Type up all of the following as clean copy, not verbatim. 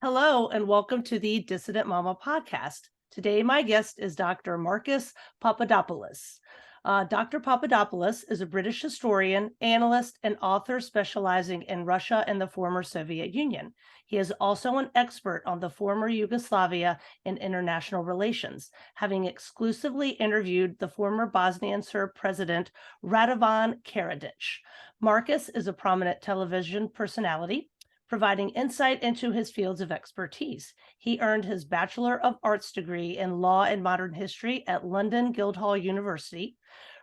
Hello, and welcome to the Dissident Mama podcast. Today, my guest is Dr. Marcus Papadopoulos. Dr. Papadopoulos is a British historian, analyst, and author specializing in Russia and the former Soviet Union. He is also an expert on the former Yugoslavia and international relations, having exclusively interviewed the former Bosnian Serb president Radovan Karadzic. Marcus is a prominent television personality, providing insight into his fields of expertise. He earned his Bachelor of Arts degree in Law and Modern History at London Guildhall University,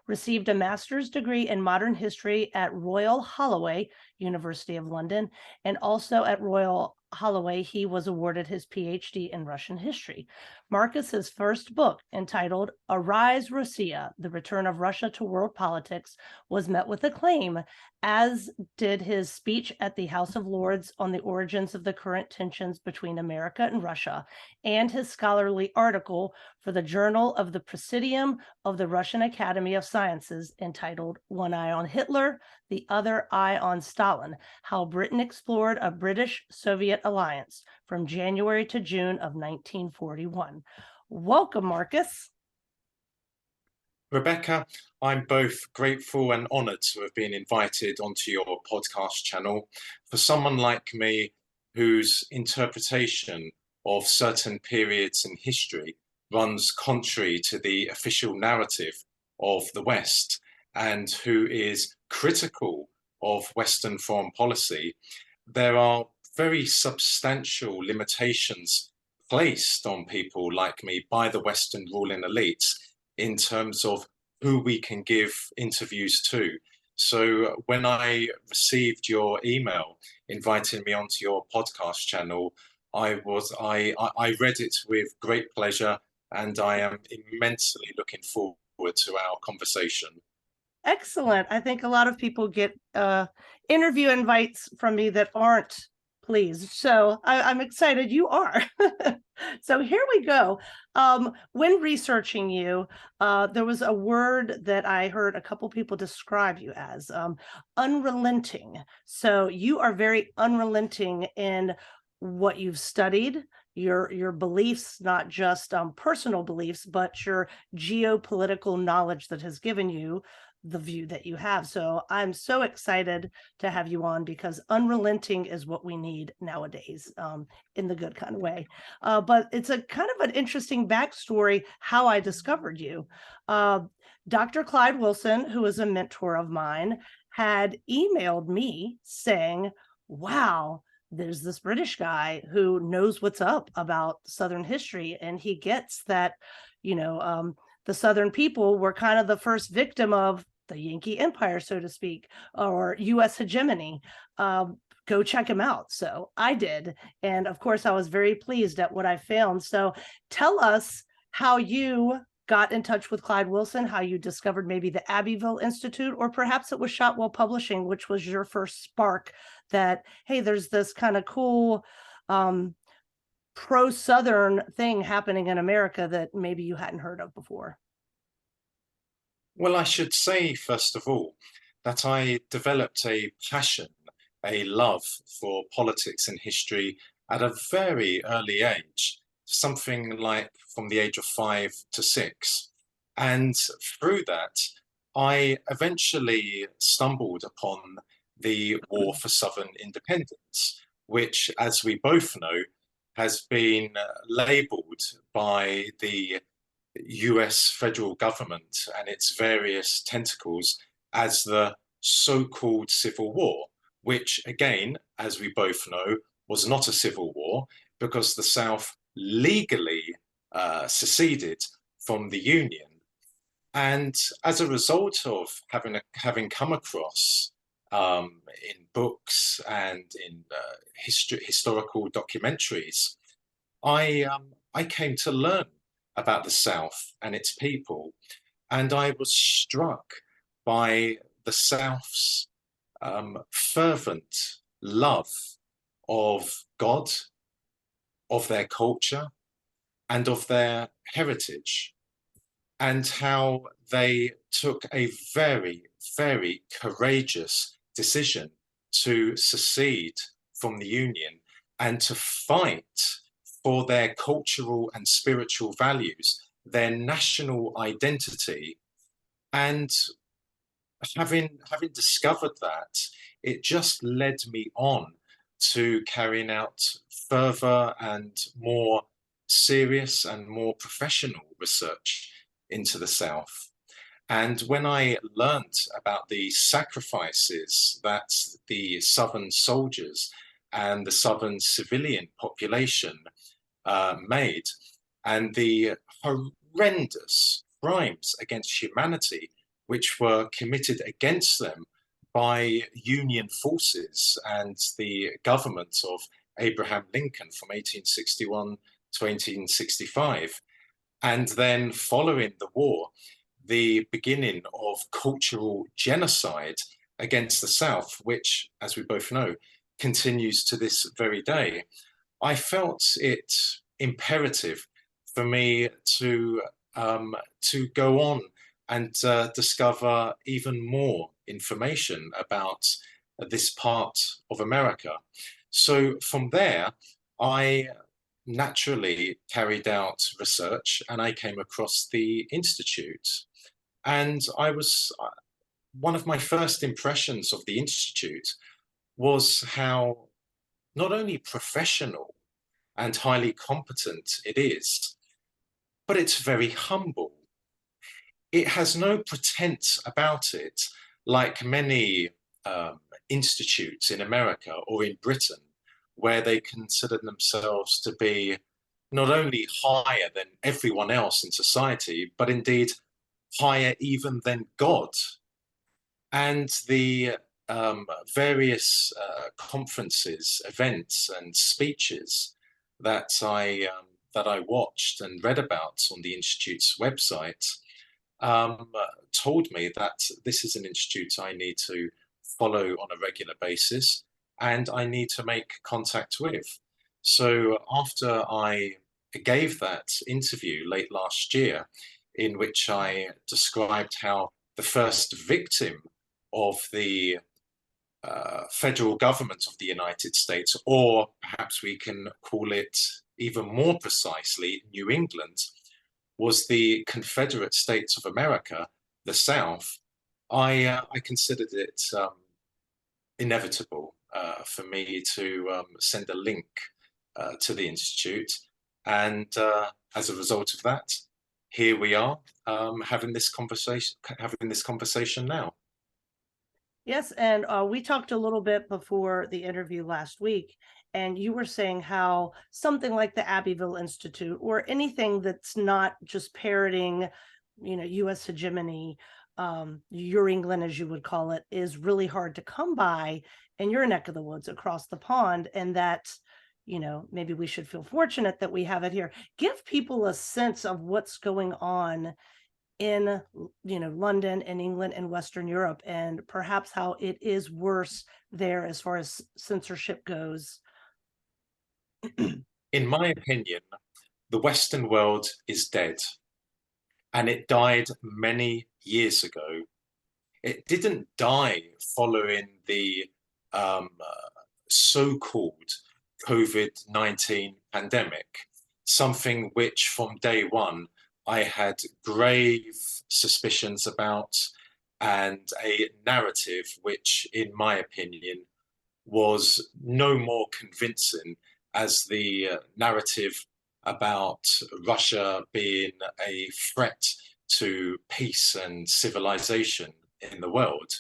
received a master's degree in Modern History at Royal Holloway, University of London, and also at Royal Holloway, he was awarded his PhD in Russian history. Marcus's first book, entitled Arise Russia, The Return of Russia to World Politics, was met with acclaim, as did his speech at the House of Lords on the origins of the current tensions between America and Russia, and his scholarly article for the Journal of the Presidium of the Russian Academy of Sciences entitled One Eye on Hitler, the Other Eye on Stalin, How Britain Explored a British-Soviet Alliance from January to June of 1941. Welcome, Marcus. Rebecca, I'm both grateful and honoured to have been invited onto your podcast channel. For someone like me, whose interpretation of certain periods in history runs contrary to the official narrative of the West, and who is critical of Western foreign policy, there are very substantial limitations placed on people like me by the Western ruling elites in terms of who we can give interviews to. So when I received your email inviting me onto your podcast channel, I read it with great pleasure, and I am immensely looking forward to our conversation. Excellent. I think a lot of people get interview invites from me that aren't pleased. So I'm excited you are. So here we go. When researching you, there was a word that I heard a couple people describe you as, unrelenting. So you are very unrelenting in what you've studied, your beliefs, not just personal beliefs, but your geopolitical knowledge that has given you the view that you have. So I'm so excited to have you on, because unrelenting is what we need nowadays, in the good kind of way. But it's a kind of an interesting backstory how I discovered you. Dr. Clyde Wilson, who is a mentor of mine, had emailed me saying, wow, there's this British guy who knows what's up about Southern history, and he gets that, the Southern people were kind of the first victim of the Yankee Empire, so to speak, or U.S. hegemony. Go check him out. So I did. And of course, I was very pleased at what I found. So tell us how you got in touch with Clyde Wilson, how you discovered maybe the Abbeville Institute, or perhaps it was Shotwell Publishing, which was your first spark that, hey, there's this kind of cool pro-Southern thing happening in America that maybe you hadn't heard of before. Well, I should say, first of all, that I developed a passion, a love for politics and history at a very early age, something like from the age of 5 to 6. And through that, I eventually stumbled upon the War for Southern Independence, which, as we both know, has been labelled by the US federal government and its various tentacles as the so-called Civil War, which, again, as we both know, was not a civil war, because the South legally seceded from the Union. And as a result of having come across in books and in historical documentaries, I came to learn about the South and its people, and I was struck by the South's fervent love of God, of their culture, and of their heritage, and how they took a very, very courageous decision to secede from the Union and to fight for their cultural and spiritual values, their national identity. And having discovered that, it just led me on to carrying out further and more serious and more professional research into the South. And when I learned about the sacrifices that the Southern soldiers and the Southern civilian population made, and the horrendous crimes against humanity which were committed against them by Union forces and the government of Abraham Lincoln from 1861 to 1865. And then following the war, the beginning of cultural genocide against the South, which, as we both know, continues to this very day. I felt it imperative for me to go on and discover even more information about this part of America. So from there, I naturally carried out research and I came across the Institute. And I was, one of my first impressions of the Institute was how not only professional and highly competent it is, but it's very humble. It has no pretense about it, like many institutes in America or in Britain, where they consider themselves to be not only higher than everyone else in society, but indeed higher even than God. And the various conferences, events, and speeches that I watched and read about on the Institute's website told me that this is an institute I need to follow on a regular basis and I need to make contact with. So after I gave that interview late last year, in which I described how the first victim of the federal government of the United States, or perhaps we can call it even more precisely, New England, was the Confederate States of America, the South. I considered it inevitable for me to send a link to the Institute. And as a result of that, here we are having this conversation now. Yes, and we talked a little bit before the interview last week, and you were saying how something like the Abbeville Institute or anything that's not just parroting, U.S. hegemony, your England, as you would call it, is really hard to come by in your neck of the woods across the pond, and that, maybe we should feel fortunate that we have it here. Give people a sense of what's going on in London and England and Western Europe, and perhaps how it is worse there as far as censorship goes. In my opinion, the Western world is dead, and it died many years ago. It didn't die following the so-called COVID-19 pandemic, something which from day one I had grave suspicions about, and a narrative which, in my opinion, was no more convincing as the narrative about Russia being a threat to peace and civilization in the world.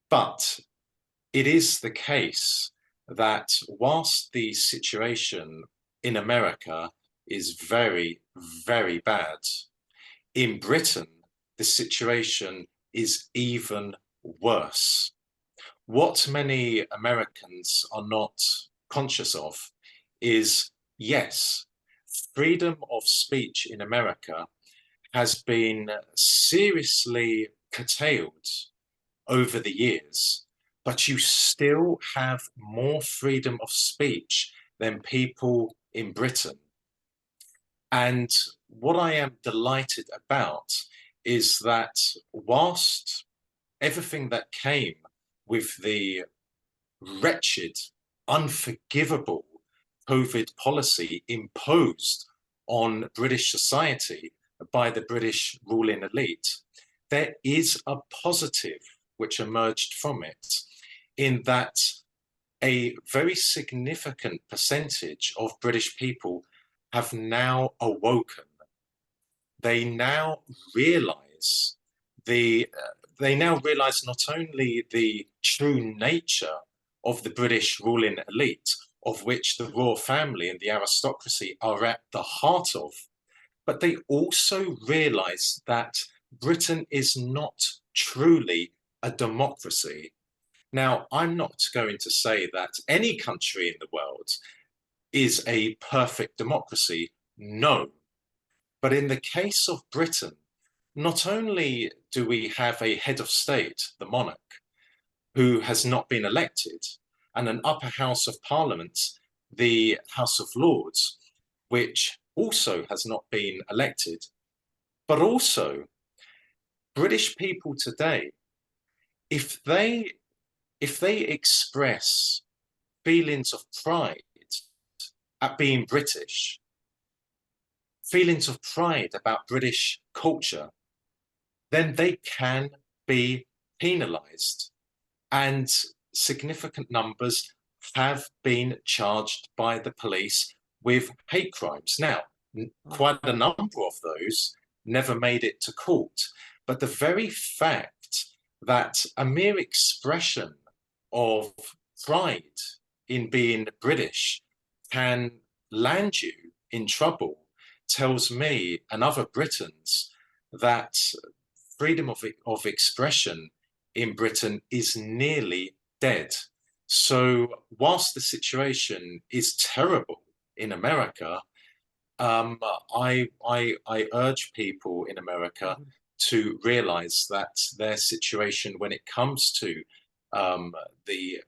But it is the case that whilst the situation in America is very, very bad, in Britain, the situation is even worse. What many Americans are not conscious of is, yes, freedom of speech in America has been seriously curtailed over the years, but you still have more freedom of speech than people in Britain. And what I am delighted about is that whilst everything that came with the wretched unforgivable COVID policy imposed on British society by the British ruling elite, there is a positive which emerged from it, in that a very significant percentage of British people have now awoken. They now realize not only the true nature of the British ruling elite, of which the royal family and the aristocracy are at the heart of, but they also realize that Britain is not truly a democracy. Now, I'm not going to say that any country in the world is a perfect democracy. No. But in the case of Britain, not only do we have a head of state, the monarch, who has not been elected, and an upper house of parliament, the House of Lords, which also has not been elected, but also British people today, if they express feelings of pride at being British, feelings of pride about British culture, then they can be penalized. And significant numbers have been charged by the police with hate crimes. Now, quite a number of those never made it to court. But the very fact that a mere expression of pride in being British can land you in trouble tells me and other Britons that freedom of expression in Britain is nearly dead. So whilst the situation is terrible in America, I urge people in America to realize that their situation, when it comes to the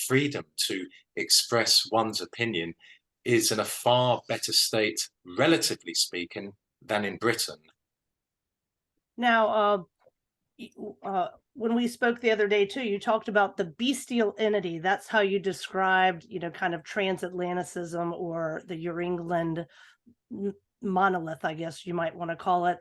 freedom to express one's opinion, is in a far better state, relatively speaking, than in Britain. Now, when we spoke the other day too, you talked about the bestial entity. That's how you described, kind of transatlanticism, or the Euro-England monolith, I guess you might want to call it.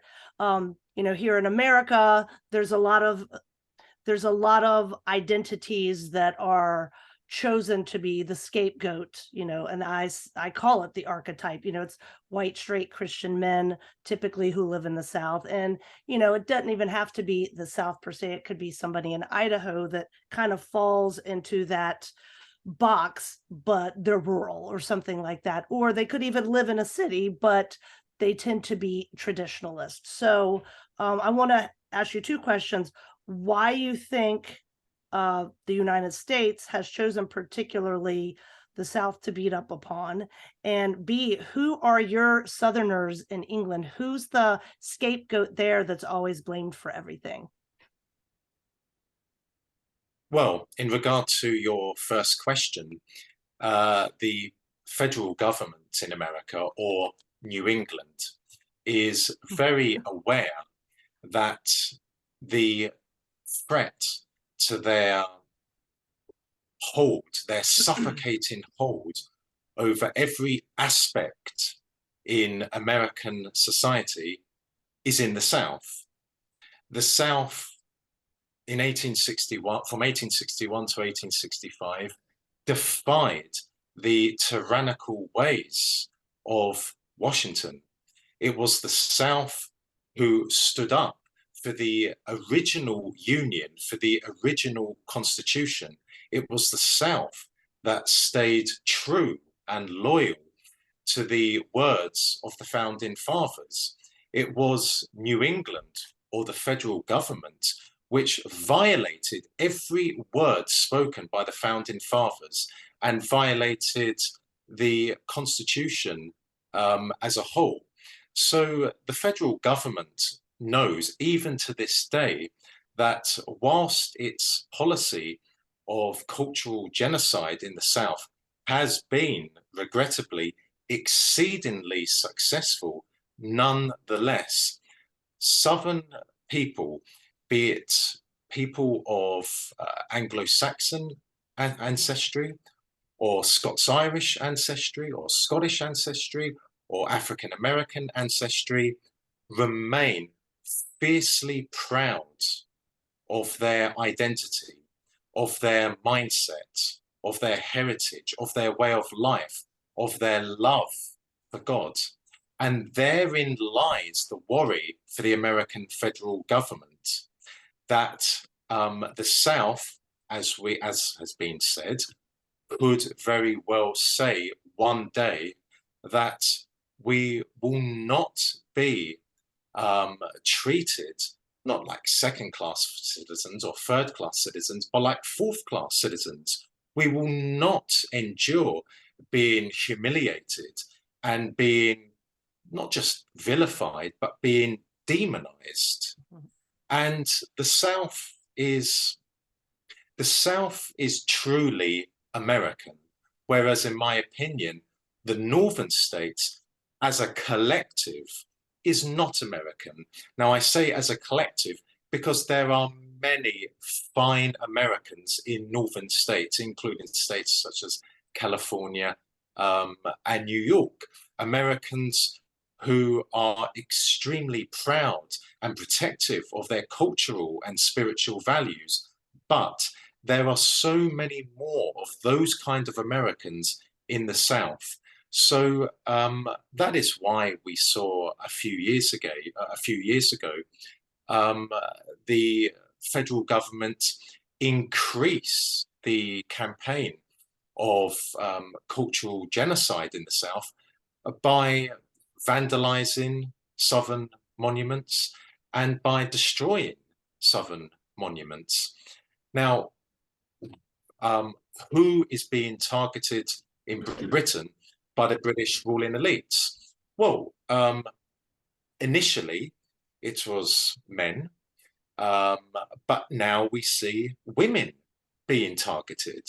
Here in America, there's a lot of identities that are chosen to be the scapegoat, and I call it the archetype. It's white, straight Christian men, typically, who live in the South. And, it doesn't even have to be the South per se. It could be somebody in Idaho that kind of falls into that box, but they're rural or something like that. Or they could even live in a city, but they tend to be traditionalist. So I want to ask you two questions. Why you think the United States has chosen particularly the South to beat up upon, and B, who are your Southerners in England? Who's the scapegoat there that's always blamed for everything? Well, in regard to your first question, the federal government in America, or New England, is very aware that the threat to their suffocating hold over every aspect in American society is in the South. The South in 1861, from 1861 to 1865, defied the tyrannical ways of Washington. It was the South who stood up for the original Union, for the original Constitution. It was the South that stayed true and loyal to the words of the Founding Fathers. It was New England, or the federal government, which violated every word spoken by the Founding Fathers and violated the Constitution as a whole. So the federal government knows, even to this day, that whilst its policy of cultural genocide in the South has been, regrettably, exceedingly successful, nonetheless, Southern people, be it people of Anglo-Saxon ancestry, or Scots-Irish ancestry, or Scottish ancestry, or African American ancestry, remain fiercely proud of their identity, of their mindset, of their heritage, of their way of life, of their love for God. And therein lies the worry for the American federal government, that the South, as has been said, could very well say one day that we will not be treated not like second-class citizens or third-class citizens, but like fourth-class citizens. We will not endure being humiliated and being not just vilified, but being demonized. And the South is truly American, whereas in my opinion, the northern states as a collective is not American. Now I say as a collective because there are many fine Americans in northern states, including states such as California and New York, Americans who are extremely proud and protective of their cultural and spiritual values. But there are so many more of those kind of Americans in the South. So that is why we saw a few years ago, the federal government increase the campaign of cultural genocide in the South by vandalizing Southern monuments and by destroying Southern monuments. Now, who is being targeted in Britain by the British ruling elites? Well, initially it was men, but now we see women being targeted.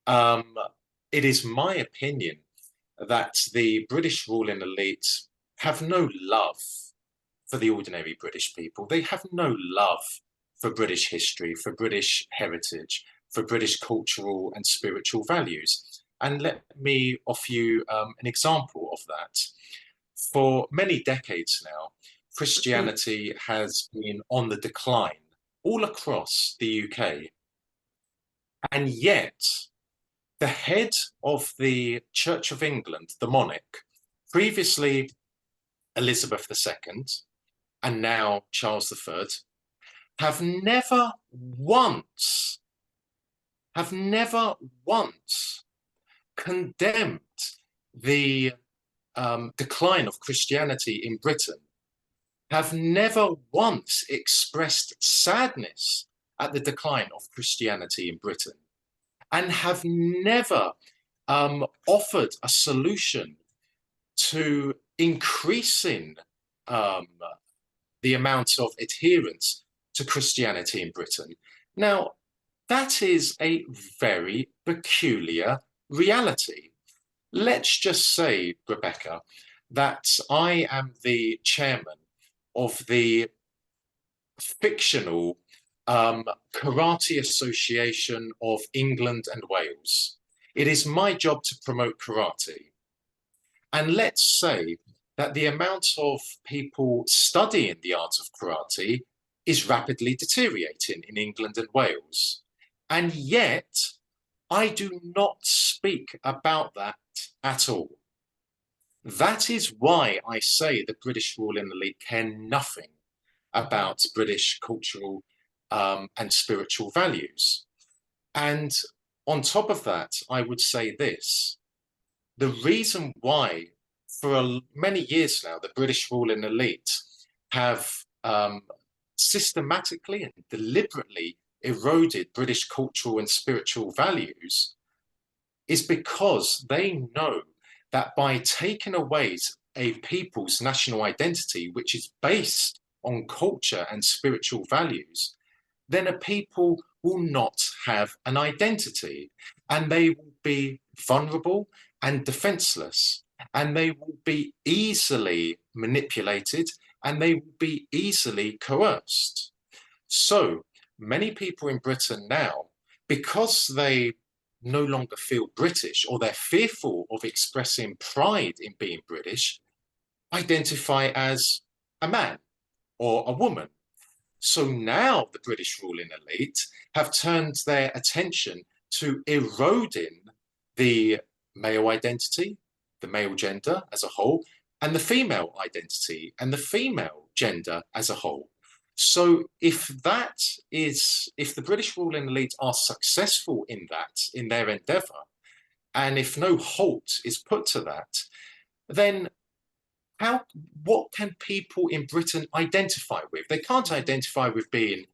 It is my opinion that the British ruling elite have no love for the ordinary British people. They have no love for British history, for British heritage, for British cultural and spiritual values. And let me offer you an example of that. For many decades now, Christianity has been on the decline all across the UK. And yet, the head of the Church of England, the monarch, previously Elizabeth II, and now Charles III, have never once condemned the decline of Christianity in Britain, have never once expressed sadness at the decline of Christianity in Britain, and have never offered a solution to increasing the amount of adherence to Christianity in Britain. Now, that is a very peculiar reality. Let's just say, Rebecca, that I am the chairman of the fictional Karate Association of England and Wales. It is my job to promote karate. And let's say that the amount of people studying the art of karate is rapidly deteriorating in England and Wales. And yet, I do not speak about that at all. That is why I say the British ruling elite care nothing about British cultural and spiritual values. And on top of that, I would say this: the reason why for many years now the British ruling elite have systematically and deliberately eroded British cultural and spiritual values is because they know that by taking away a people's national identity, which is based on culture and spiritual values, then a people will not have an identity, and they will be vulnerable and defenseless, and they will be easily manipulated, and they will be easily coerced. So many people in Britain now because they no longer feel British, or they're fearful of expressing pride in being British, identify as a man or a woman. So now the British ruling elite have turned their attention to eroding the male identity, the male gender as a whole, and the female identity and the female gender as a whole. So if the British ruling elite are successful in that, in their endeavour, and if no halt is put to that, then what can people in Britain identify with? They can't identify with being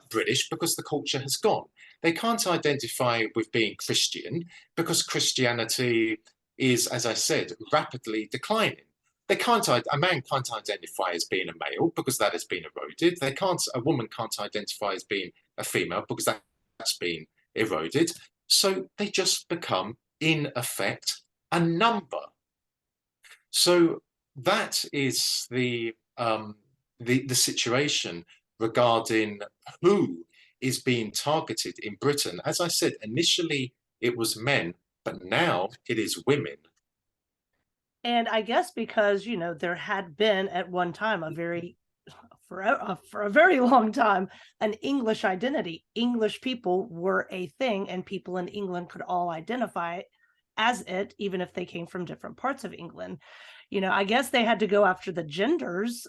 British because the culture has gone. They can't identify with being Christian because Christianity is, as I said, rapidly declining. A man can't identify as being a male because that has been eroded. A woman can't identify as being a female because that's been eroded. So they just become, in effect, a number. So that is the situation regarding who is being targeted in Britain. As I said, initially it was men, but now it is women. And I guess because, there had been at one time for a very long time, an English identity. English people were a thing, and people in England could all identify as it, even if they came from different parts of England. I guess they had to go after the genders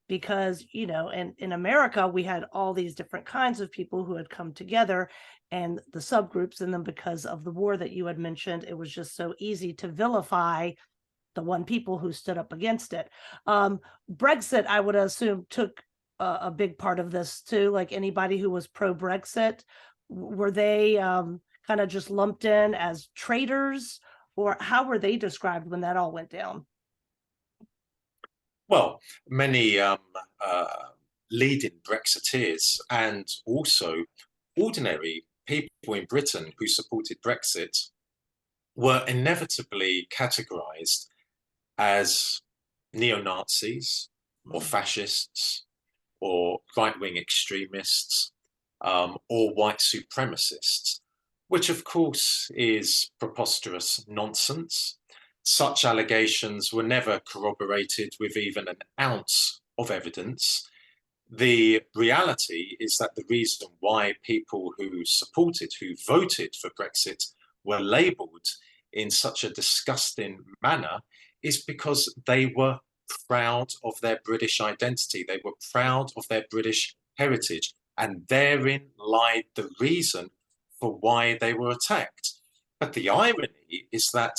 because, in America, we had all these different kinds of people who had come together and the subgroups. And then because of the war that you had mentioned, it was just so easy to vilify the one people who stood up against it. Brexit, I would assume, took a big part of this too. Like anybody who was pro-Brexit, were they kind of just lumped in as traitors, or how were they described when that all went down? Well, many leading Brexiteers and also ordinary people in Britain who supported Brexit were inevitably categorized as neo-Nazis or fascists or right-wing extremists or white supremacists, which of course is preposterous nonsense. Such allegations were never corroborated with even an ounce of evidence. The reality is that the reason why people who voted for Brexit, were labelled in such a disgusting manner is because they were proud of their British identity. They were proud of their British heritage. And therein lied the reason for why they were attacked. But the irony is that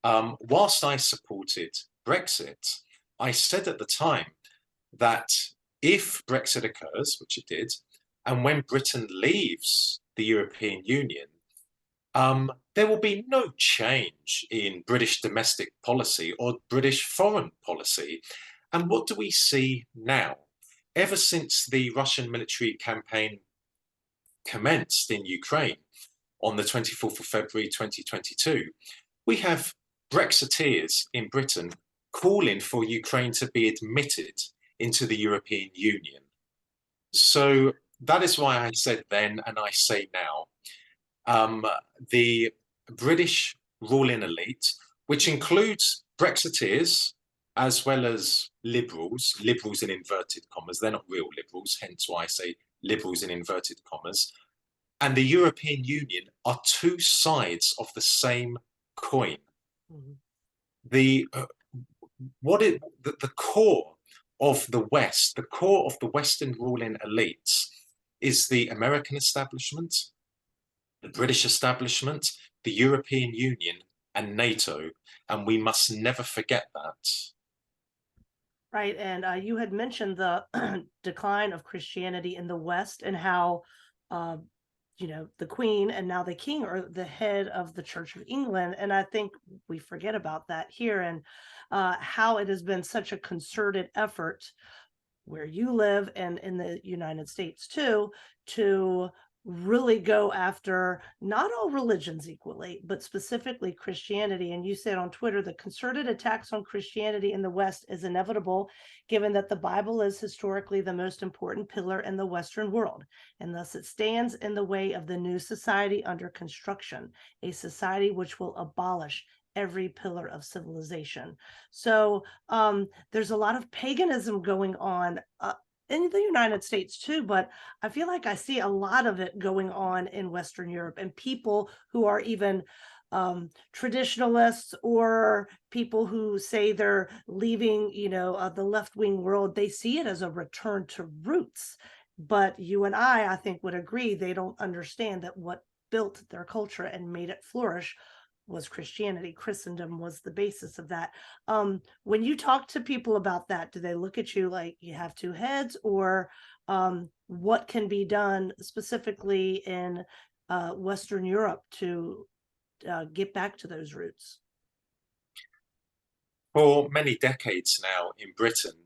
whilst I supported Brexit, I said at the time that if Brexit occurs, which it did, and when Britain leaves the European Union, there will be no change in British domestic policy or British foreign policy. And what do we see now? Ever since the Russian military campaign commenced in Ukraine on the 24th of February 2022, we have Brexiteers in Britain calling for Ukraine to be admitted into the European Union. So that is why I said then, and I say now, the British ruling elite, which includes Brexiteers as well as liberals in inverted commas, they're not real liberals, hence why I say liberals in inverted commas, and the European Union are two sides of the same coin. Mm-hmm. The core of the West, the core of the Western ruling elites is the American establishment, the British establishment, the European Union, and NATO. And we must never forget that. Right. And you had mentioned the decline of Christianity in the West and how, the Queen and now the King are the head of the Church of England. And I think we forget about that here, and how it has been such a concerted effort where you live and in the United States too, to really go after not all religions equally, but specifically Christianity. And you said on Twitter, the concerted attacks on Christianity in the West is inevitable, given that the Bible is historically the most important pillar in the Western world, and thus it stands in the way of the new society under construction, a society which will abolish every pillar of civilization. So there's a lot of paganism going on in the United States too, but I feel like I see a lot of it going on in Western Europe, and people who are even traditionalists or people who say they're leaving, the left-wing world, they see it as a return to roots. But you and I think, would agree they don't understand that what built their culture and made it flourish was Christianity. Christendom was the basis of that. When you talk to people about that, do they look at you like you have two heads, or what can be done specifically in Western Europe to get back to those roots? For many decades now in Britain,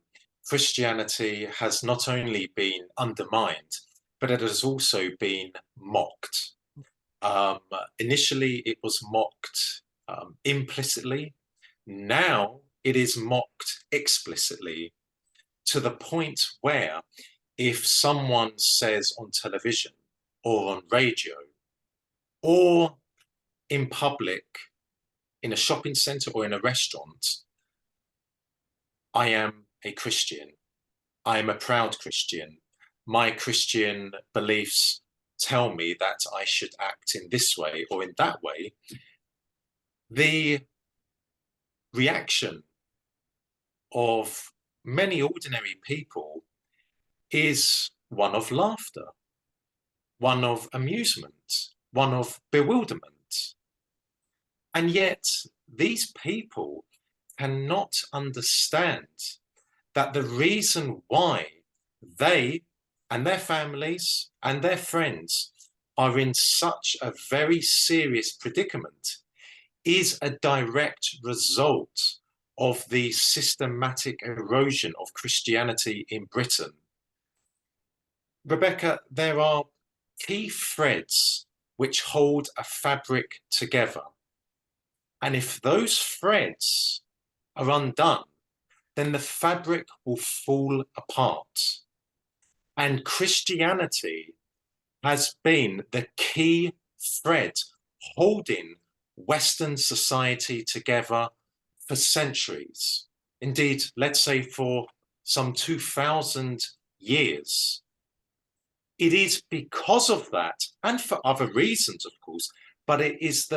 Christianity has not only been undermined, but it has also been mocked. Initially, it was mocked implicitly. Now it is mocked explicitly, to the point where if someone says on television or on radio or in public, in a shopping center or in a restaurant, I am a Christian, I am a proud Christian, my Christian beliefs tell me that I should act in this way or in that way, the reaction of many ordinary people is one of laughter, one of amusement, one of bewilderment. And yet these people cannot understand that the reason why they and their families and their friends are in such a very serious predicament is a direct result of the systematic erosion of Christianity in Britain. Rebecca, there are key threads which hold a fabric together. And if those threads are undone, then the fabric will fall apart. And Christianity has been the key thread holding Western society together for centuries. Indeed, let's say for some 2000 years. It is because of that, and for other reasons, of course, but it is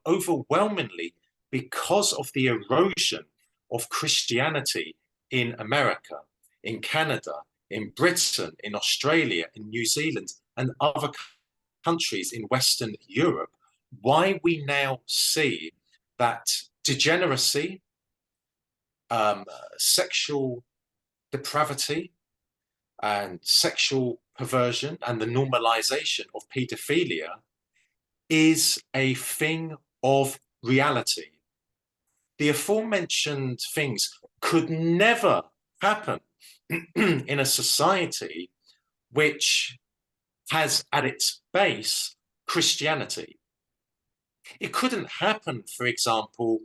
overwhelmingly because of the erosion of Christianity in America, in Canada, in Britain, in Australia, in New Zealand, and other countries in Western Europe, why we now see that degeneracy, sexual depravity, and sexual perversion, and the normalization of pedophilia is a thing of reality. The aforementioned things could never happen in a society which has at its base Christianity. It couldn't happen, for example,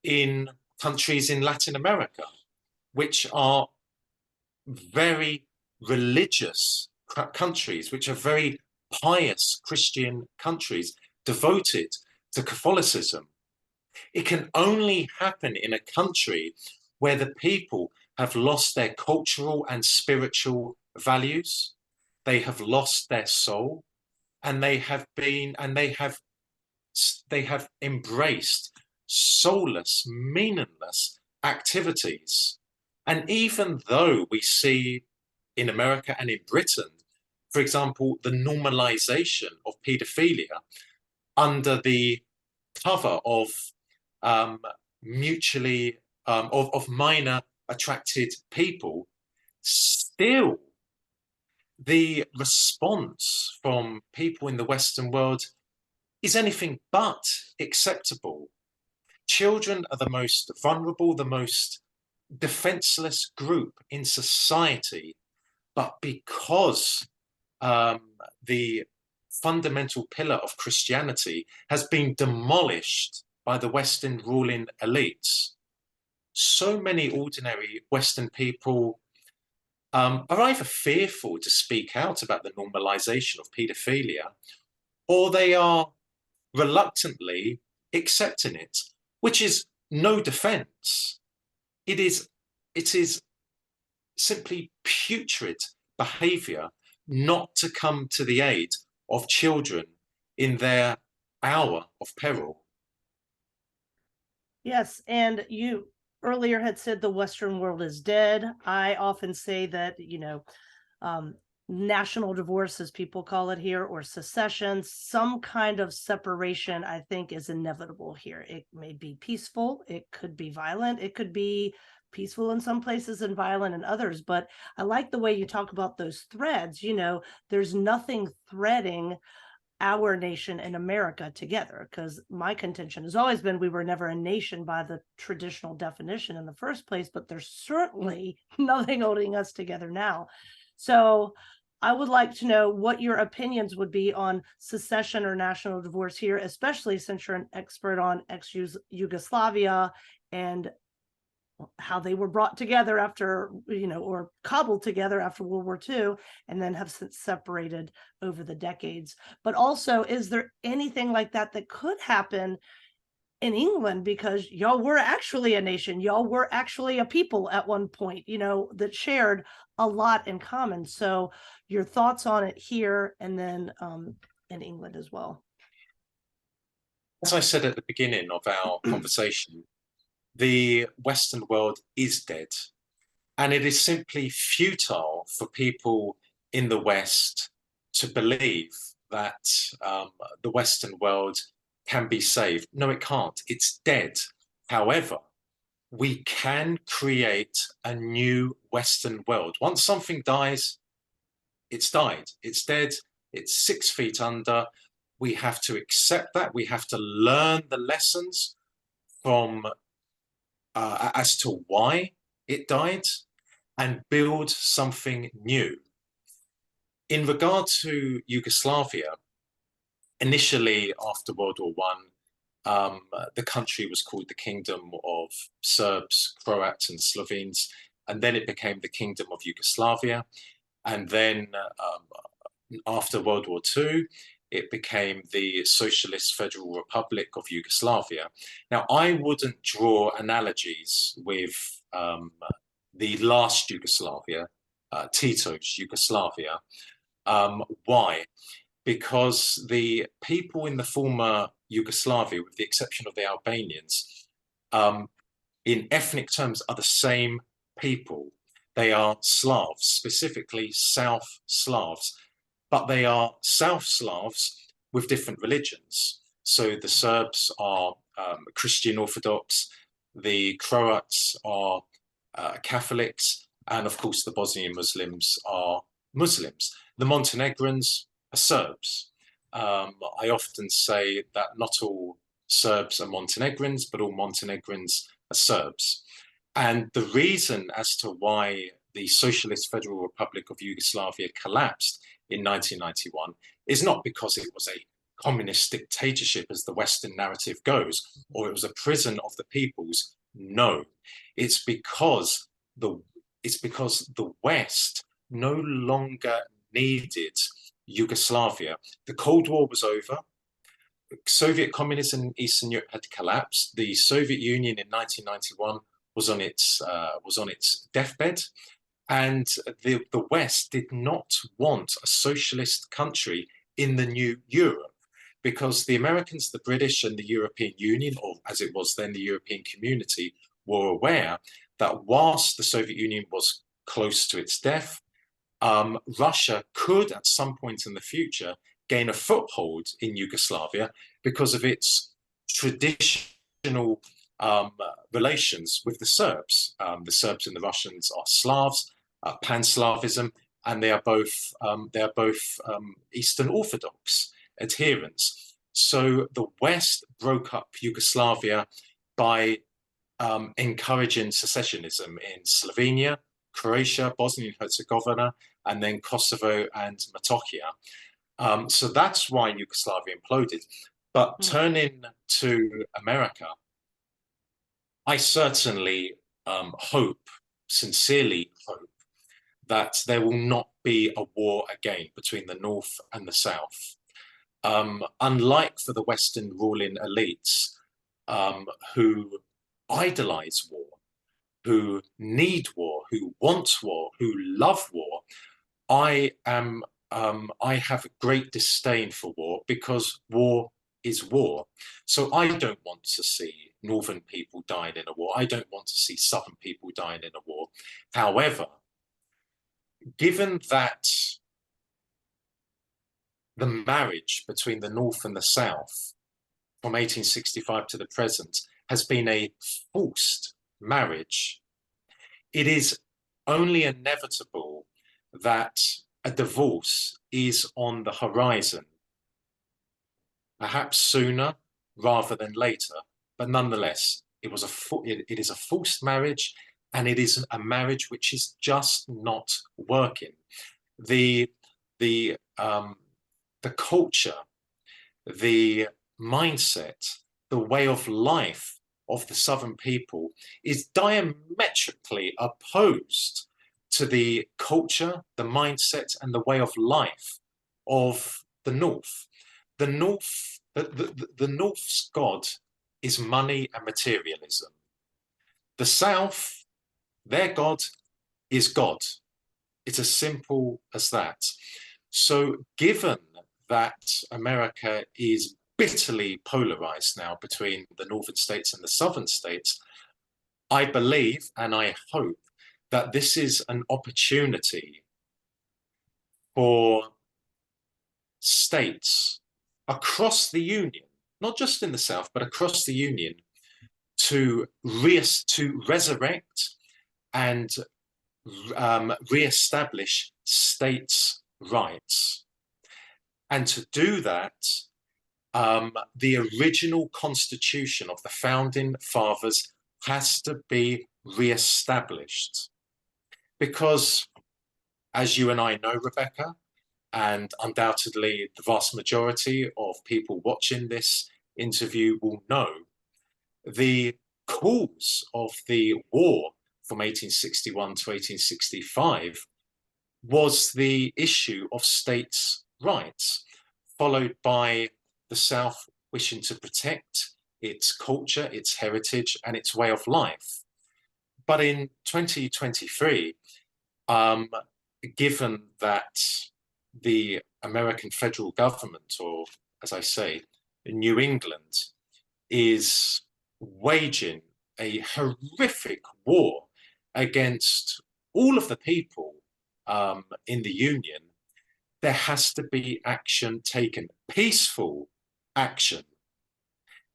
in countries in Latin America, which are very religious countries, which are very pious Christian countries devoted to Catholicism. It can only happen in a country where the people have lost their cultural and spiritual values, they have lost their soul, and they have embraced soulless, meaningless activities. And even though we see in America and in Britain, for example, the normalization of pedophilia under the cover of of minor attracted people, still the response from people in the Western world is anything but acceptable. Children are the most vulnerable, the most defenseless group in society, but because the fundamental pillar of Christianity has been demolished by the Western ruling elites. So many ordinary Western people are either fearful to speak out about the normalization of paedophilia, or they are reluctantly accepting it, which is no defense. It is simply putrid behavior not to come to the aid of children in their hour of peril. Yes, and you earlier had said the Western world is dead. I often say that, national divorce, as people call it here, or secession, some kind of separation, I think, is inevitable here. It may be peaceful, it could be violent, it could be peaceful in some places and violent in others. But I like the way you talk about those threads. There's nothing threading our nation and America together, because my contention has always been we were never a nation by the traditional definition in the first place, but there's certainly nothing holding us together now. So I would like to know what your opinions would be on secession or national divorce here, especially since you're an expert on ex-Yugoslavia and how they were brought together after, or cobbled together after World War II, and then have since separated over the decades. But also, is there anything like that that could happen in England? Because y'all were actually a nation, y'all were actually a people at one point, that shared a lot in common. So your thoughts on it here and then in England as well. As I said at the beginning of our conversation, the Western world is dead, and it is simply futile for people in the West to believe that the Western world can be saved. No, it can't. It's dead. However, we can create a new Western world. Once something dies, it's died. It's dead. It's 6 feet under. We have to accept that. We have to learn the lessons from as to why it died and build something new. In regard to Yugoslavia, initially after World War I, the country was called the Kingdom of Serbs, Croats, and Slovenes, and then it became the Kingdom of Yugoslavia. And then after World War II, it became the Socialist Federal Republic of Yugoslavia. Now, I wouldn't draw analogies with the last Yugoslavia, Tito's Yugoslavia. Why? Because the people in the former Yugoslavia, with the exception of the Albanians, in ethnic terms are the same people. They are Slavs, specifically South Slavs, but they are South Slavs with different religions. So the Serbs are Christian Orthodox, the Croats are Catholics, and of course the Bosnian Muslims are Muslims. The Montenegrins are Serbs. I often say that not all Serbs are Montenegrins, but all Montenegrins are Serbs. And the reason as to why the Socialist Federal Republic of Yugoslavia collapsed in 1991 is not because it was a communist dictatorship as the Western narrative goes, or it was a prison of the peoples. No, it's because the West no longer needed Yugoslavia. The Cold War was over. Soviet communism in Eastern Europe had collapsed. The Soviet Union in 1991 was on its deathbed. And the West did not want a socialist country in the new Europe, because the Americans, the British, and the European Union, or as it was then, the European Community, were aware that whilst the Soviet Union was close to its death, Russia could, at some point in the future, gain a foothold in Yugoslavia because of its traditional relations with the Serbs. The Serbs and the Russians are Slavs, Pan-Slavism, and they are both Eastern Orthodox adherents. So the West broke up Yugoslavia by encouraging secessionism in Slovenia, Croatia, Bosnia and Herzegovina, and then Kosovo and Metohija. So that's why Yugoslavia imploded. But turning to America, I certainly sincerely hope, that there will not be a war again between the North and the South. Unlike for the Western ruling elites, who idolize war, who need war, who want war, who love war, I have a great disdain for war, because war is war. So I don't want to see Northern people dying in a war. I don't want to see Southern people dying in a war. However, given that the marriage between the North and the South from 1865 to the present has been a forced marriage, it is only inevitable that a divorce is on the horizon, perhaps sooner rather than later. But nonetheless, it is a forced marriage, and it is a marriage which is just not working. The culture, the mindset, the way of life of the Southern people is diametrically opposed to the culture, the mindset, and the way of life of the North. The North's God is money and materialism. The South, their God is God. It's as simple as that. So given that America is bitterly polarized now between the northern states and the southern states, I believe and I hope that this is an opportunity for states across the Union, not just in the South, but across the Union, to resurrect and re-establish states' rights. And to do that, the original constitution of the founding fathers has to be re-established. Because, as you and I know, Rebecca, and undoubtedly the vast majority of people watching this interview will know, the cause of the war from 1861 to 1865 was the issue of states' rights, followed by the South wishing to protect its culture, its heritage, and its way of life. But in 2023, given that the American federal government, or as I say, New England, is waging a horrific war against all of the people in the Union, there has to be action taken, peaceful action,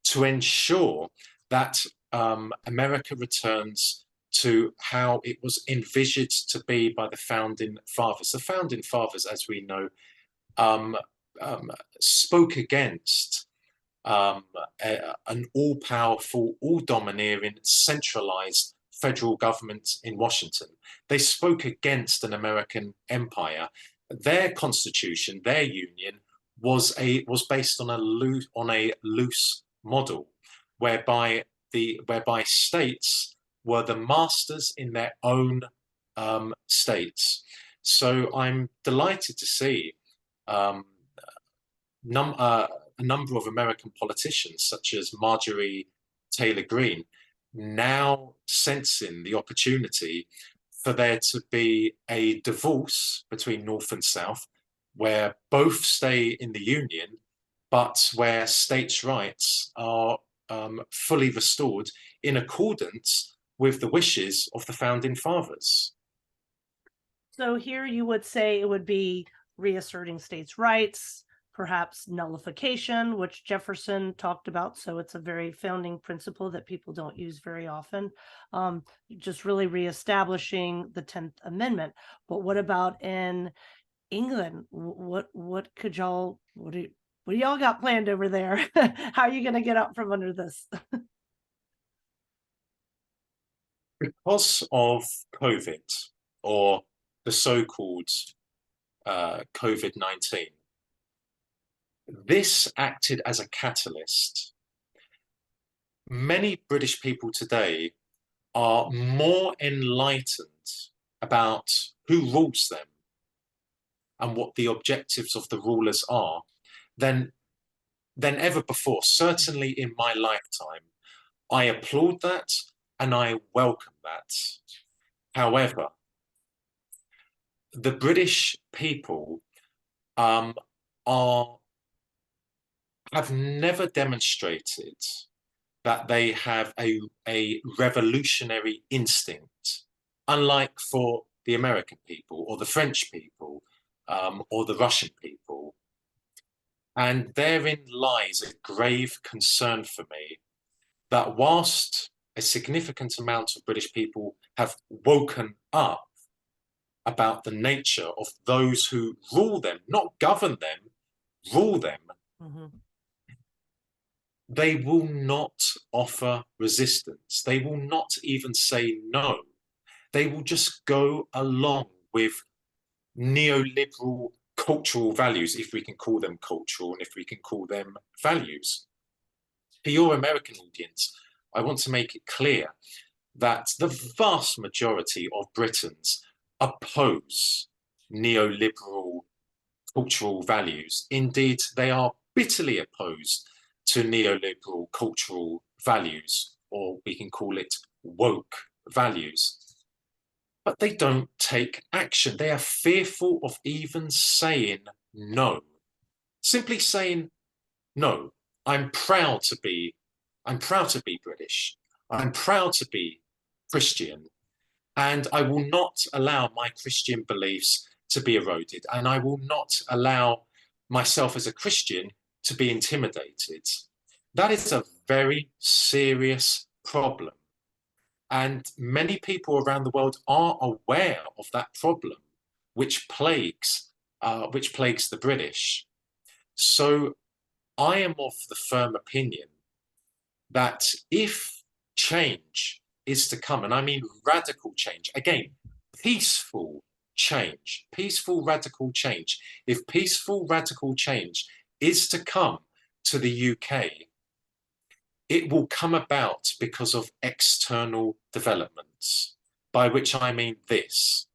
to ensure that America returns to how it was envisaged to be by the founding fathers. The founding fathers, as we know, spoke against an all-powerful, all-domineering, centralized federal government in Washington. They spoke against an American empire. Their constitution, their union, was based on a loose model, whereby states were the masters in their own states. So I'm delighted to see a number of American politicians, such as Marjorie Taylor Greene, now sensing the opportunity for there to be a divorce between North and South, where both stay in the Union, but where states' rights are fully restored in accordance with the wishes of the founding fathers. So here you would say it would be reasserting states' rights, perhaps nullification, which Jefferson talked about. So it's a very founding principle that people don't use very often. Just really reestablishing the 10th Amendment. But what about in England? What do y'all got planned over there? How are you going to get out from under this? Because of COVID, or the so-called COVID-19. This acted as a catalyst. Many British people today are more enlightened about who rules them and what the objectives of the rulers are than ever before, certainly in my lifetime. I applaud that and I welcome that. However, the British people have never demonstrated that they have a revolutionary instinct, unlike for the American people or the French people or the Russian people. And therein lies a grave concern for me that whilst a significant amount of British people have woken up about the nature of those who rule them, not govern them, rule them, they will not offer resistance. They will not even say no. They will just go along with neoliberal cultural values, if we can call them cultural and if we can call them values. For your American audience, I want to make it clear that the vast majority of Britons oppose neoliberal cultural values. Indeed, they are bitterly opposed to neoliberal cultural values, or we can call it woke values. But they don't take action. They are fearful of even saying no. Simply saying, no, I'm proud to be British. I'm proud to be Christian. And I will not allow my Christian beliefs to be eroded. And I will not allow myself as a Christian to be intimidated. That is a very serious problem. And many people around the world are aware of that problem, which plagues the British. So I am of the firm opinion that if change is to come, and I mean radical change, again, peaceful change, peaceful radical change, if peaceful radical change is to come to the UK, it will come about because of external developments, by which I mean this.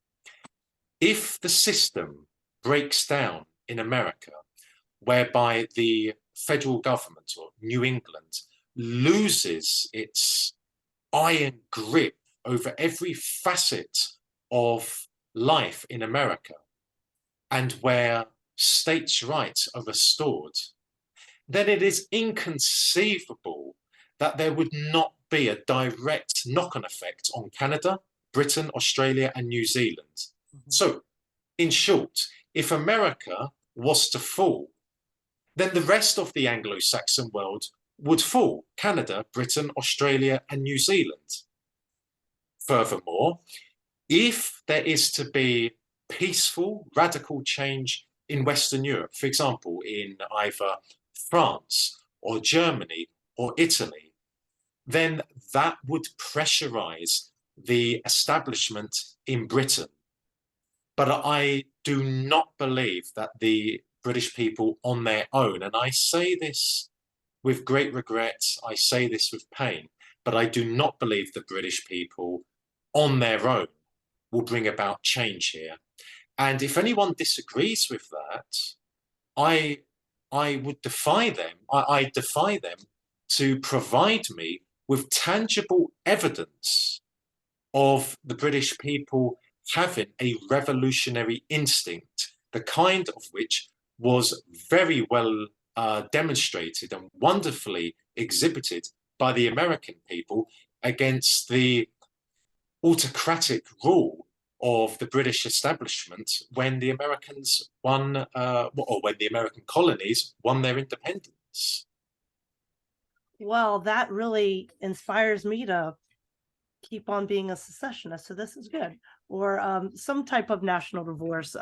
If the system breaks down in America, whereby the federal government or New England loses its iron grip over every facet of life in America, and where states' rights are restored, then it is inconceivable that there would not be a direct knock-on effect on Canada, Britain, Australia, and New Zealand. So, in short, if America was to fall, then the rest of the Anglo-Saxon world would fall: Canada, Britain, Australia, and New Zealand. Furthermore, if there is to be peaceful, radical change in Western Europe, for example, in either France or Germany or Italy, then that would pressurize the establishment in Britain. But I do not believe that the British people on their own, and I say this with great regret, I say this with pain, but I do not believe the British people on their own will bring about change here. And if anyone disagrees with that, I would defy them. I defy them to provide me with tangible evidence of the British people having a revolutionary instinct, the kind of which was very well demonstrated and wonderfully exhibited by the American people against the autocratic rule of the British establishment when the Americans won, or when the American colonies won their independence. Well, that really inspires me to keep on being a secessionist. So this is good. Or some type of national divorce.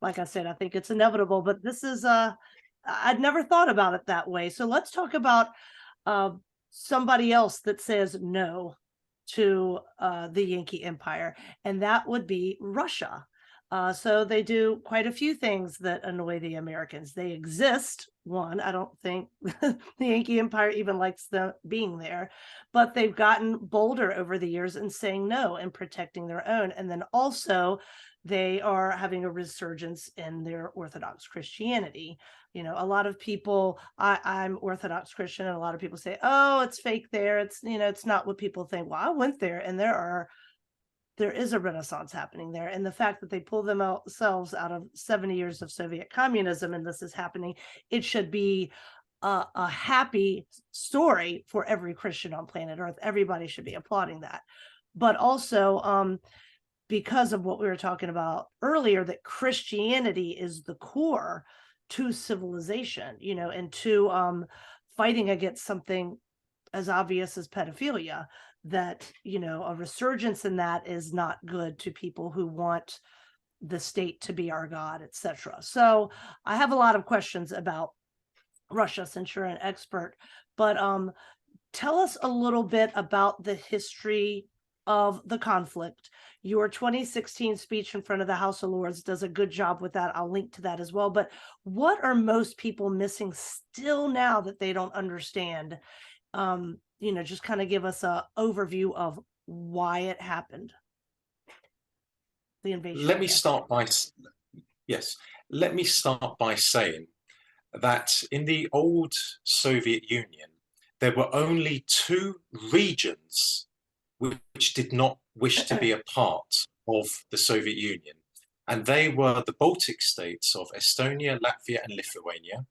Like I said, I think it's inevitable, but this is, I'd never thought about it that way. So let's talk about somebody else that says no to the Yankee Empire, and that would be Russia. So they do quite a few things that annoy the Americans. They exist. One, I don't think the Yankee Empire even likes them being there, but they've gotten bolder over the years in saying no and protecting their own. And then also, they are having a resurgence in their Orthodox Christianity. You know, a lot of people, I'm Orthodox Christian, and a lot of people say, oh, it's fake there. It's, you know, it's not what people think. Well, I went there, and there is a renaissance happening there. And the fact that they pull themselves out of 70 years of Soviet communism and this is happening, it should be a happy story for every Christian on planet Earth. Everybody should be applauding that. But also, because of what we were talking about earlier, that Christianity is the core to civilization, you know, and to fighting against something as obvious as pedophilia, that, you know, a resurgence in that is not good to people who want the state to be our god, etc. So I have a lot of questions about Russia, since you're an expert, but tell us a little bit about the history of the conflict. Your 2016 speech in front of the House of Lords does a good job with that. I'll link to that as well. But what are most people missing still now that they don't understand? You know, just kind of give us a overview of why it happened. The invasion. Let me start by saying that in the old Soviet Union, there were only two regions which did not wish to be a part of the Soviet Union. And they were the Baltic states of Estonia, Latvia, and Lithuania,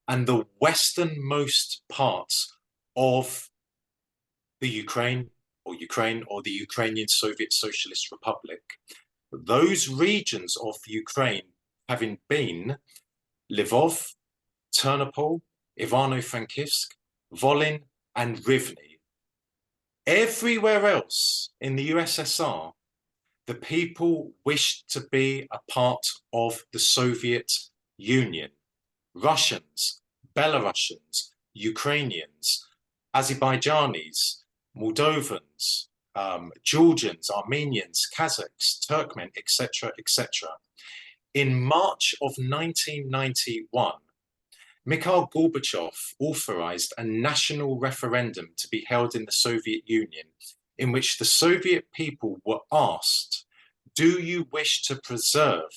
and the westernmost parts of the Ukraine or the Ukrainian Soviet Socialist Republic. Those regions of Ukraine having been Lvov, Ternopil, Ivano-Frankivsk, Volyn, and Rivne. Everywhere else in the USSR, the people wished to be a part of the Soviet Union. Russians, Belarusians, Ukrainians, Azerbaijanis, Moldovans, Georgians, Armenians, Kazakhs, Turkmen, etc., etc. In March of 1991, Mikhail Gorbachev authorized a national referendum to be held in the Soviet Union, in which the Soviet people were asked, do you wish to preserve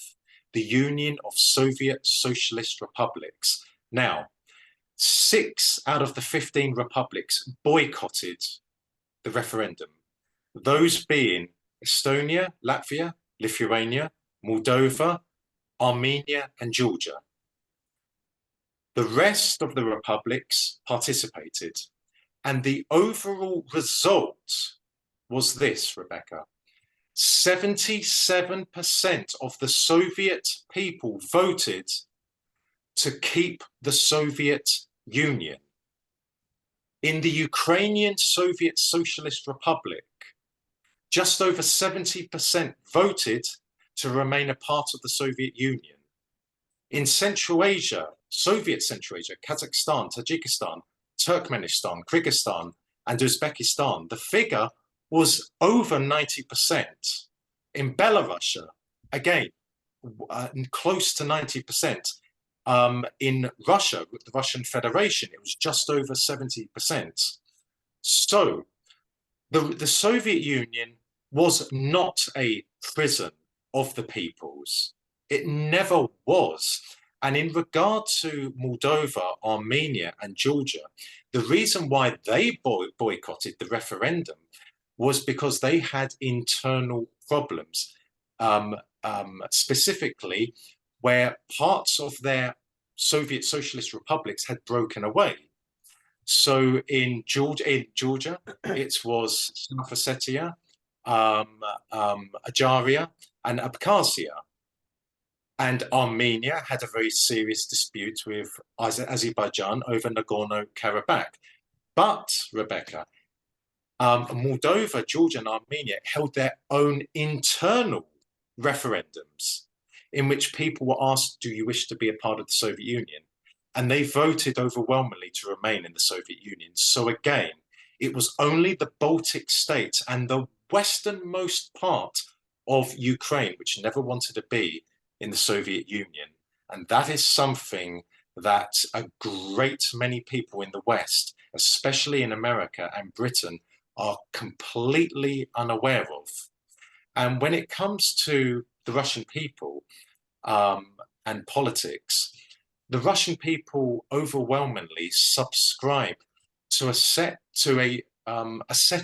the Union of Soviet Socialist Republics? Now, 6 out of the 15 republics boycotted the referendum, those being Estonia, Latvia, Lithuania, Moldova, Armenia, and Georgia. The rest of the republics participated, and the overall result was this, Rebecca. 77% of the Soviet people voted to keep the Soviet Union. In the Ukrainian Soviet Socialist Republic, just over 70% voted to remain a part of the Soviet Union. In Central Asia, Soviet Central Asia, Kazakhstan, Tajikistan, Turkmenistan, Kyrgyzstan, and Uzbekistan, the figure was over 90%. In Belarus, again, close to 90%. In Russia, with the Russian Federation, it was just over 70%. So the Soviet Union was not a prison of the peoples. It never was. And in regard to Moldova, Armenia, and Georgia, the reason why they boycotted the referendum was because they had internal problems, specifically where parts of their Soviet Socialist republics had broken away. So in Georgia, it was South Ossetia, Ajaria, and Abkhazia. And Armenia had a very serious dispute with Azerbaijan over Nagorno-Karabakh. But, Rebecca, Moldova, Georgia, and Armenia held their own internal referendums in which people were asked, do you wish to be a part of the Soviet Union? And they voted overwhelmingly to remain in the Soviet Union. So again, it was only the Baltic states and the westernmost part of Ukraine, which never wanted to be in the Soviet Union. And that is something that a great many people in the West, especially in America and Britain, are completely unaware of. And when it comes to the Russian people and politics, the Russian people overwhelmingly subscribe to a set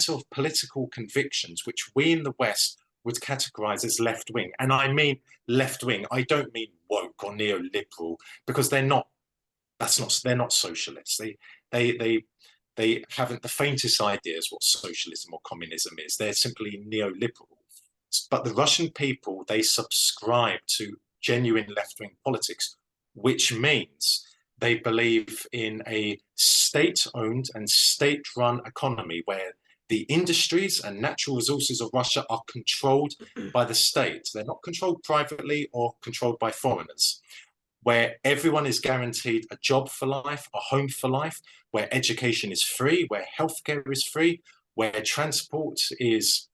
of political convictions which we in the West would categorize as left-wing. And I mean left-wing. I don't mean woke or neoliberal, because they're not. They're not socialists. They haven't the faintest ideas what socialism or communism is. They're simply neoliberal. But the Russian people, they subscribe to genuine left-wing politics, which means they believe in a state-owned and state-run economy where the industries and natural resources of Russia are controlled by the state. They're not controlled privately or controlled by foreigners, where everyone is guaranteed a job for life, a home for life, where education is free, where healthcare is free, where transport is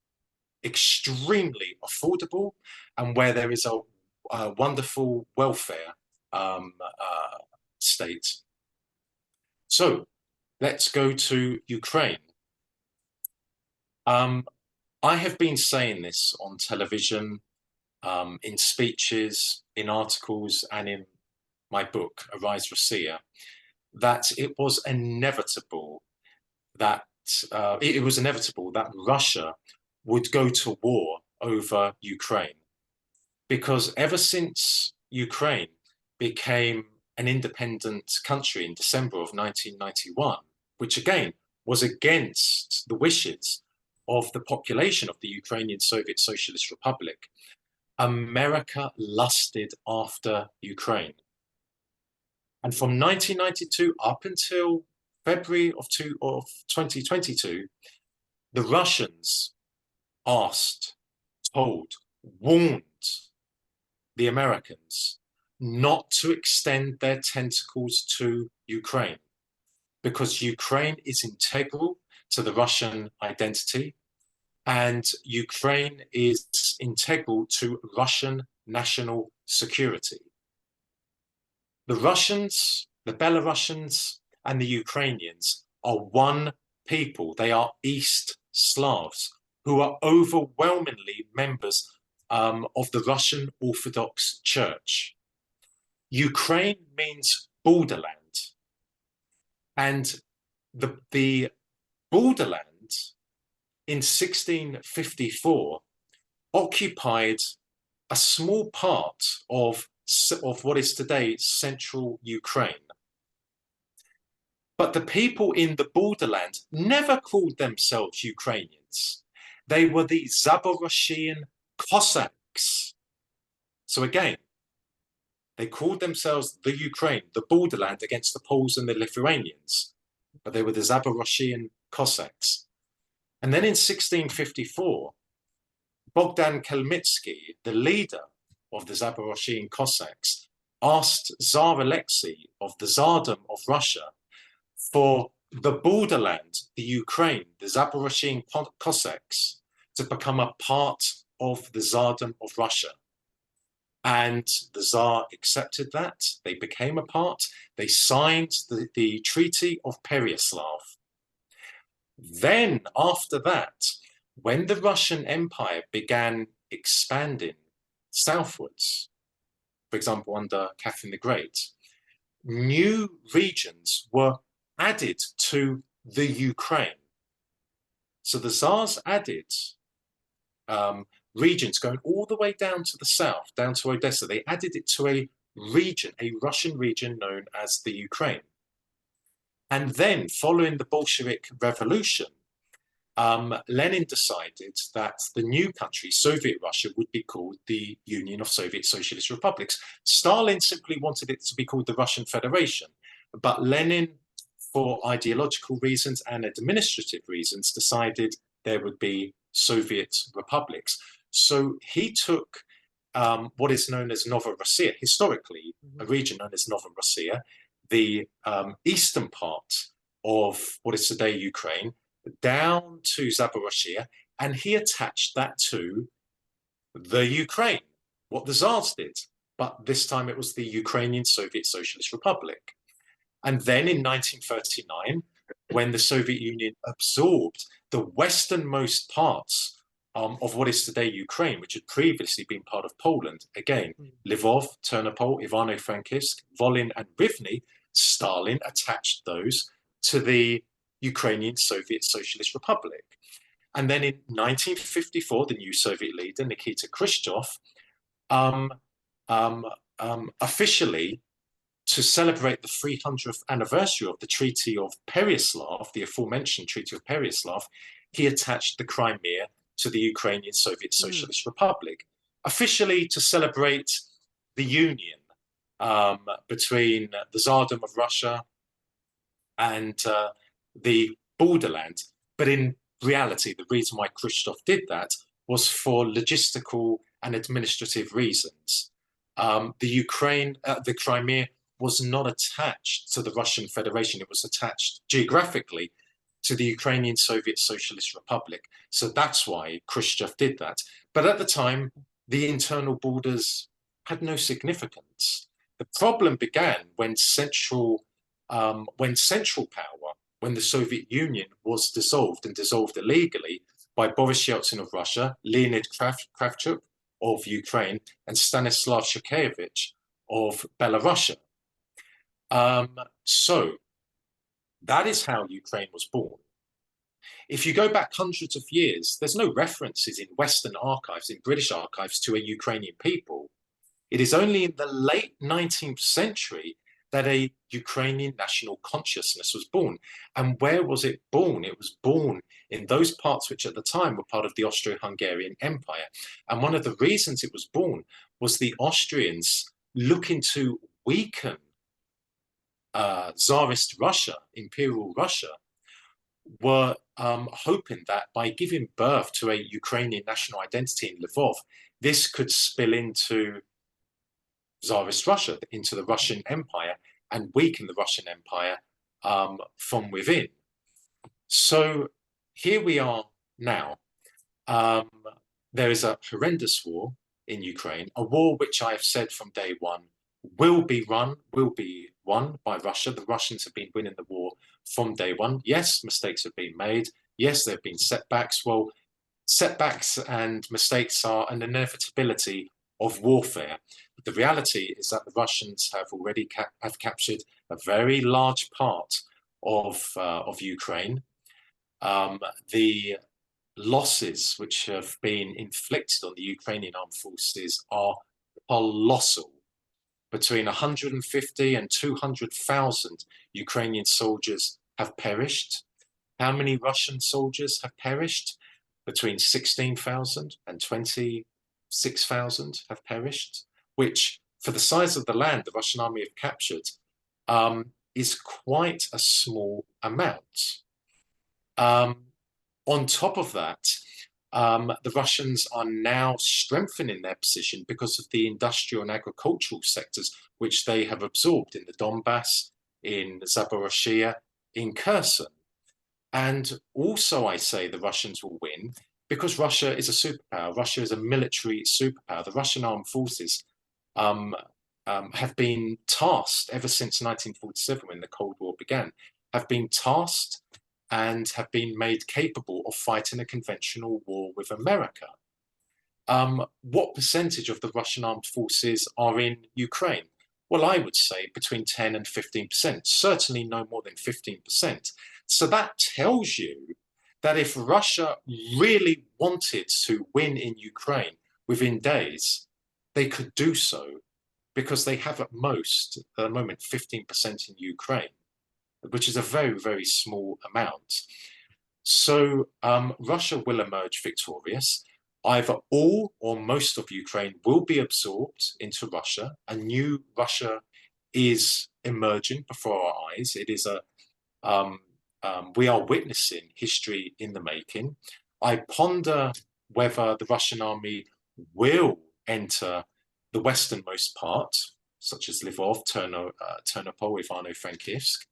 extremely affordable, and where there is a wonderful welfare state. So let's go to Ukraine. I have been saying this on television, in speeches, in articles, and in my book, Arise Russia, that it was inevitable that Russia would go to war over Ukraine, because ever since Ukraine became an independent country in December of 1991, which again was against the wishes of the population of the Ukrainian Soviet Socialist Republic, America lusted after Ukraine. And from 1992 up until February of 2022, the Russians asked, told, warned the Americans not to extend their tentacles to Ukraine, because Ukraine is integral to the Russian identity, and Ukraine is integral to Russian national security. The Russians, the Belarusians, and the Ukrainians are one people. They are East Slavs who are overwhelmingly members of the Russian Orthodox Church. Ukraine means borderland, and the borderland in 1654 occupied a small part of what is today central Ukraine. But the people in the borderland never called themselves Ukrainians. They were the Zaporozhian Cossacks. So again, they called themselves the Ukraine, the borderland against the Poles and the Lithuanians, but they were the Zaporozhian Cossacks. And then in 1654, Bogdan Khmelnytsky, the leader of the Zaporozhian Cossacks, asked Tsar Alexei of the Tsardom of Russia for the borderland, the Ukraine, the Zaporozhian Cossacks, to become a part of the Tsardom of Russia. And the Tsar accepted that. They became a part. They signed the Treaty of Pereyaslav. Then, after that, when the Russian Empire began expanding southwards, for example, under Catherine the Great, new regions were added to the Ukraine. So the Tsars added regions going all the way down to the south, down to Odessa. They added it to a region, a Russian region known as the Ukraine. And then, following the Bolshevik Revolution, Lenin decided that the new country, Soviet Russia, would be called the Union of Soviet Socialist Republics. Stalin simply wanted it to be called the Russian Federation, but Lenin, for ideological reasons and administrative reasons, decided there would be Soviet republics. So he took what is known as Nova Russia, historically a region known as Nova Russia, the eastern part of what is today Ukraine, down to Zaporozhye, and he attached that to the Ukraine, what the Tsars did. But this time it was the Ukrainian Soviet Socialist Republic. And then in 1939, when the Soviet Union absorbed the westernmost parts of what is today Ukraine, which had previously been part of Poland, again, Lvov, Ternopil, Ivano-Frankivsk, Volyn, and Rivne, Stalin attached those to the Ukrainian Soviet Socialist Republic. And then in 1954, the new Soviet leader, Nikita Khrushchev, officially, to celebrate the 300th anniversary of the Treaty of Pereyaslav, the aforementioned Treaty of Pereyaslav, he attached the Crimea to the Ukrainian Soviet Socialist Republic, officially to celebrate the union between the Tsardom of Russia and the borderland. But in reality, the reason why Khrushchev did that was for logistical and administrative reasons. The Crimea was not attached to the Russian Federation. It was attached geographically to the Ukrainian Soviet Socialist Republic. So that's why Khrushchev did that. But at the time, the internal borders had no significance. The problem began when central power, when the Soviet Union was dissolved, and dissolved illegally by Boris Yeltsin of Russia, Leonid Kravchuk of Ukraine, and Stanislav Shukeyevich of Belarus. So that is how Ukraine was born. If you go back hundreds of years, there's no references in Western archives, in British archives, to a Ukrainian people. It is only in the late 19th century that a Ukrainian national consciousness was born. And where was it born? It was born in those parts which at the time were part of the Austro-Hungarian Empire. And one of the reasons it was born was the Austrians looking to weaken Tsarist Russia, Imperial Russia, were hoping that by giving birth to a Ukrainian national identity in Lvov, this could spill into Tsarist Russia, into the Russian Empire, and weaken the Russian Empire from within. So here we are now. There is a horrendous war in Ukraine, a war which I have said from day one will be won by Russia. The Russians have been winning the war from day one. Yes, mistakes have been made. Yes, there have been setbacks. Well, setbacks and mistakes are an inevitability of warfare. But the reality is that the Russians have already captured a very large part of Ukraine. The losses which have been inflicted on the Ukrainian armed forces are colossal. Between 150 and 200,000 Ukrainian soldiers have perished. How many Russian soldiers have perished? Between 16,000 and 26,000 have perished, which, for the size of the land the Russian army have captured, is quite a small amount. On top of that, the Russians are now strengthening their position because of the industrial and agricultural sectors which they have absorbed in the Donbass, in Zaporizhia, in Kherson. And also I say the Russians will win because Russia is a superpower. Russia is a military superpower. The Russian armed forces have been tasked ever since 1947, when the Cold War began, have been tasked and have been made capable of fighting a conventional war with America. What percentage of the Russian armed forces are in Ukraine? Well, I would say between 10 and 15%, certainly no more than 15%. So that tells you that if Russia really wanted to win in Ukraine within days, they could do so, because they have at most, at the moment, 15% in Ukraine, which is a very, very small amount. So Russia will emerge victorious. Either all or most of Ukraine will be absorbed into Russia. A new Russia is emerging before our eyes. It is we are witnessing history in the making. I ponder whether the Russian army will enter the westernmost part, such as Lvov, Ternopil, Ivano-Frankivsk,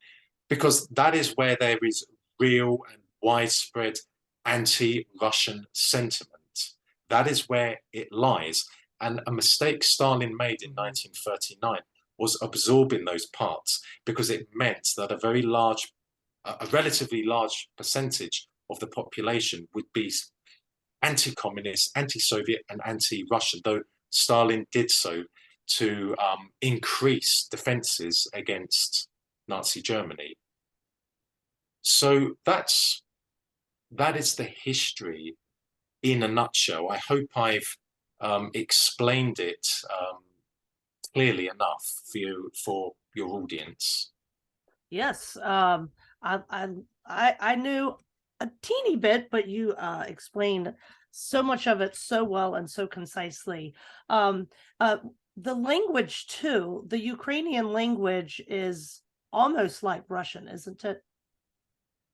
because that is where there is real and widespread anti-Russian sentiment. That is where it lies. And a mistake Stalin made in 1939 was absorbing those parts, because it meant that a relatively large percentage of the population would be anti-communist, anti-Soviet, and anti-Russian, though Stalin did so to increase defenses against Nazi Germany. So that is the history in a nutshell. I hope I've explained it clearly enough for your audience. Yes, I knew a teeny bit, but you explained so much of it so well and so concisely. The language too, the Ukrainian language is almost like Russian, isn't it?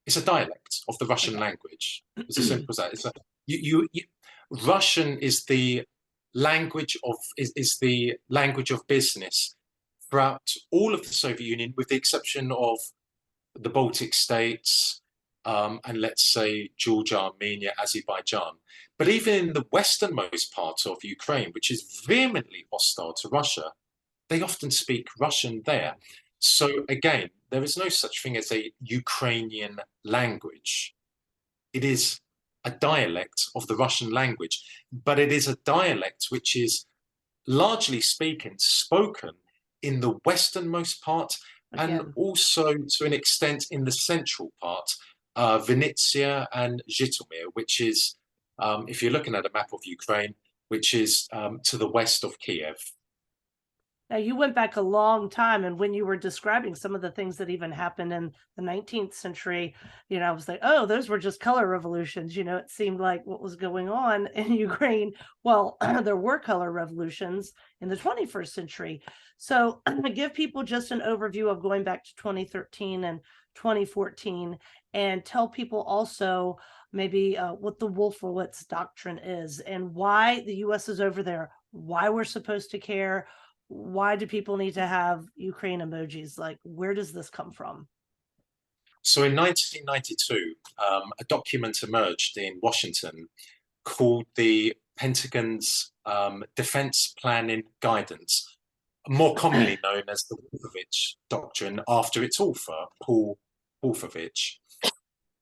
It's a dialect of the Russian language. It's as simple as that. It's Russian is the language of business throughout all of the Soviet Union, with the exception of the Baltic states, and let's say Georgia, Armenia, Azerbaijan. But even in the westernmost part of Ukraine, which is vehemently hostile to Russia, they often speak Russian there. So again, there is no such thing as a Ukrainian language. It is a dialect of the Russian language, but it is a dialect which is, largely speaking, spoken in the westernmost part, and also to an extent in the central part, Vinnytsia and Zhytomyr, which is, if you're looking at a map of Ukraine, which is to the west of Kiev. Now, you went back a long time, and when you were describing some of the things that even happened in the 19th century, I was like, oh, those were just color revolutions. It seemed like what was going on in Ukraine. Well, there were color revolutions in the 21st century. So give people just an overview of going back to 2013 and 2014, and tell people also maybe what the Wolfowitz doctrine is and why the U.S. is over there, why we're supposed to care. Why do people need to have Ukraine emojis? Like, where does this come from? So in 1992, a document emerged in Washington called the Pentagon's Defense Planning Guidance, more commonly known as the Wolfowitz Doctrine, after its author, Paul Wolfowitz.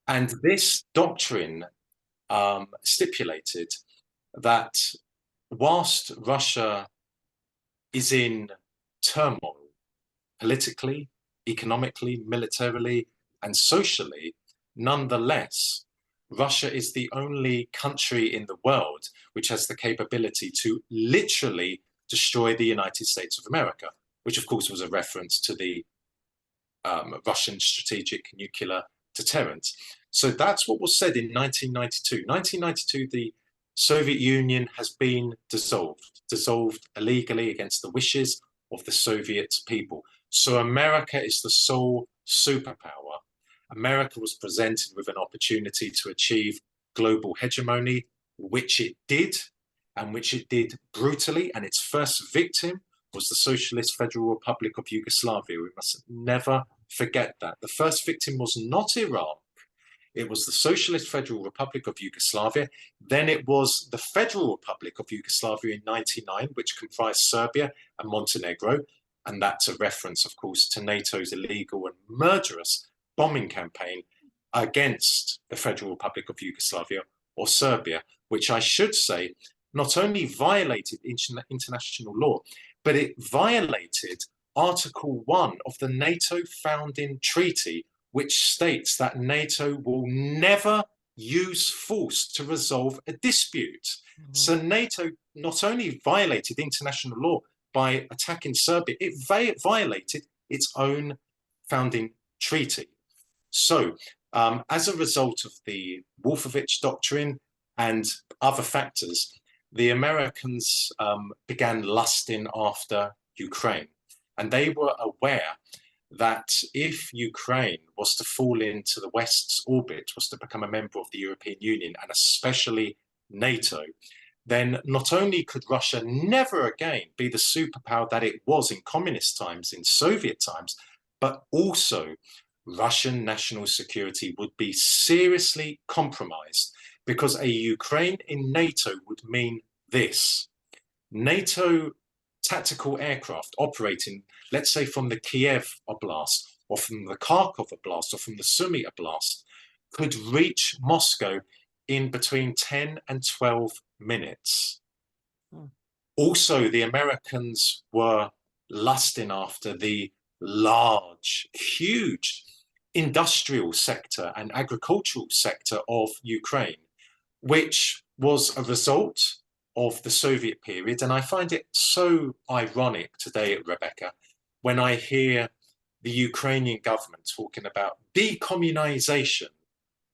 And this doctrine stipulated that whilst Russia is in turmoil politically, economically, militarily, and socially, nonetheless, Russia is the only country in the world which has the capability to literally destroy the United States of America, which of course was a reference to the Russian strategic nuclear deterrent. So that's what was said in 1992. 1992, the Soviet Union has been dissolved illegally against the wishes of the Soviet people. So America is the sole superpower. America was presented with an opportunity to achieve global hegemony, which it did, and which it did brutally. And its first victim was the Socialist Federal Republic of Yugoslavia. We must never forget that. The first victim was not Iran. It was the Socialist Federal Republic of Yugoslavia. Then it was the Federal Republic of Yugoslavia in 1999, which comprised Serbia and Montenegro. And that's a reference, of course, to NATO's illegal and murderous bombing campaign against the Federal Republic of Yugoslavia, or Serbia, which I should say not only violated international law, but it violated Article 1 of the NATO founding treaty, which states that NATO will never use force to resolve a dispute. So NATO not only violated international law by attacking Serbia, it violated its own founding treaty. So as a result of the Wolfowitz Doctrine and other factors, the Americans began lusting after Ukraine. And they were aware that if Ukraine was to fall into the West's orbit, was to become a member of the European Union, and especially NATO, then not only could Russia never again be the superpower that it was in communist times, in Soviet times, but also Russian national security would be seriously compromised, because a Ukraine in NATO would mean this: NATO tactical aircraft operating, let's say, from the Kiev Oblast, or from the Kharkov Oblast, or from the Sumy Oblast, could reach Moscow in between 10 and 12 minutes. Also, the Americans were lusting after the large, huge industrial sector and agricultural sector of Ukraine, which was a result of the Soviet period. And I find it so ironic today, Rebecca, when I hear the Ukrainian government talking about decommunization.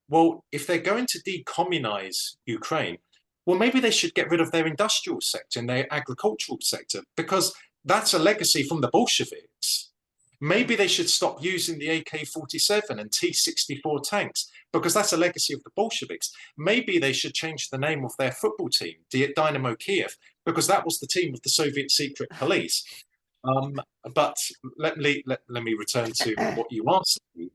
Well, if they're going to decommunize Ukraine, well, maybe they should get rid of their industrial sector and their agricultural sector, because that's a legacy from the Bolsheviks. Maybe they should stop using the AK-47 and T-64 tanks, because that's a legacy of the Bolsheviks. Maybe they should change the name of their football team, Dynamo Kiev, because that was the team of the Soviet secret police. But let me return to what you asked me.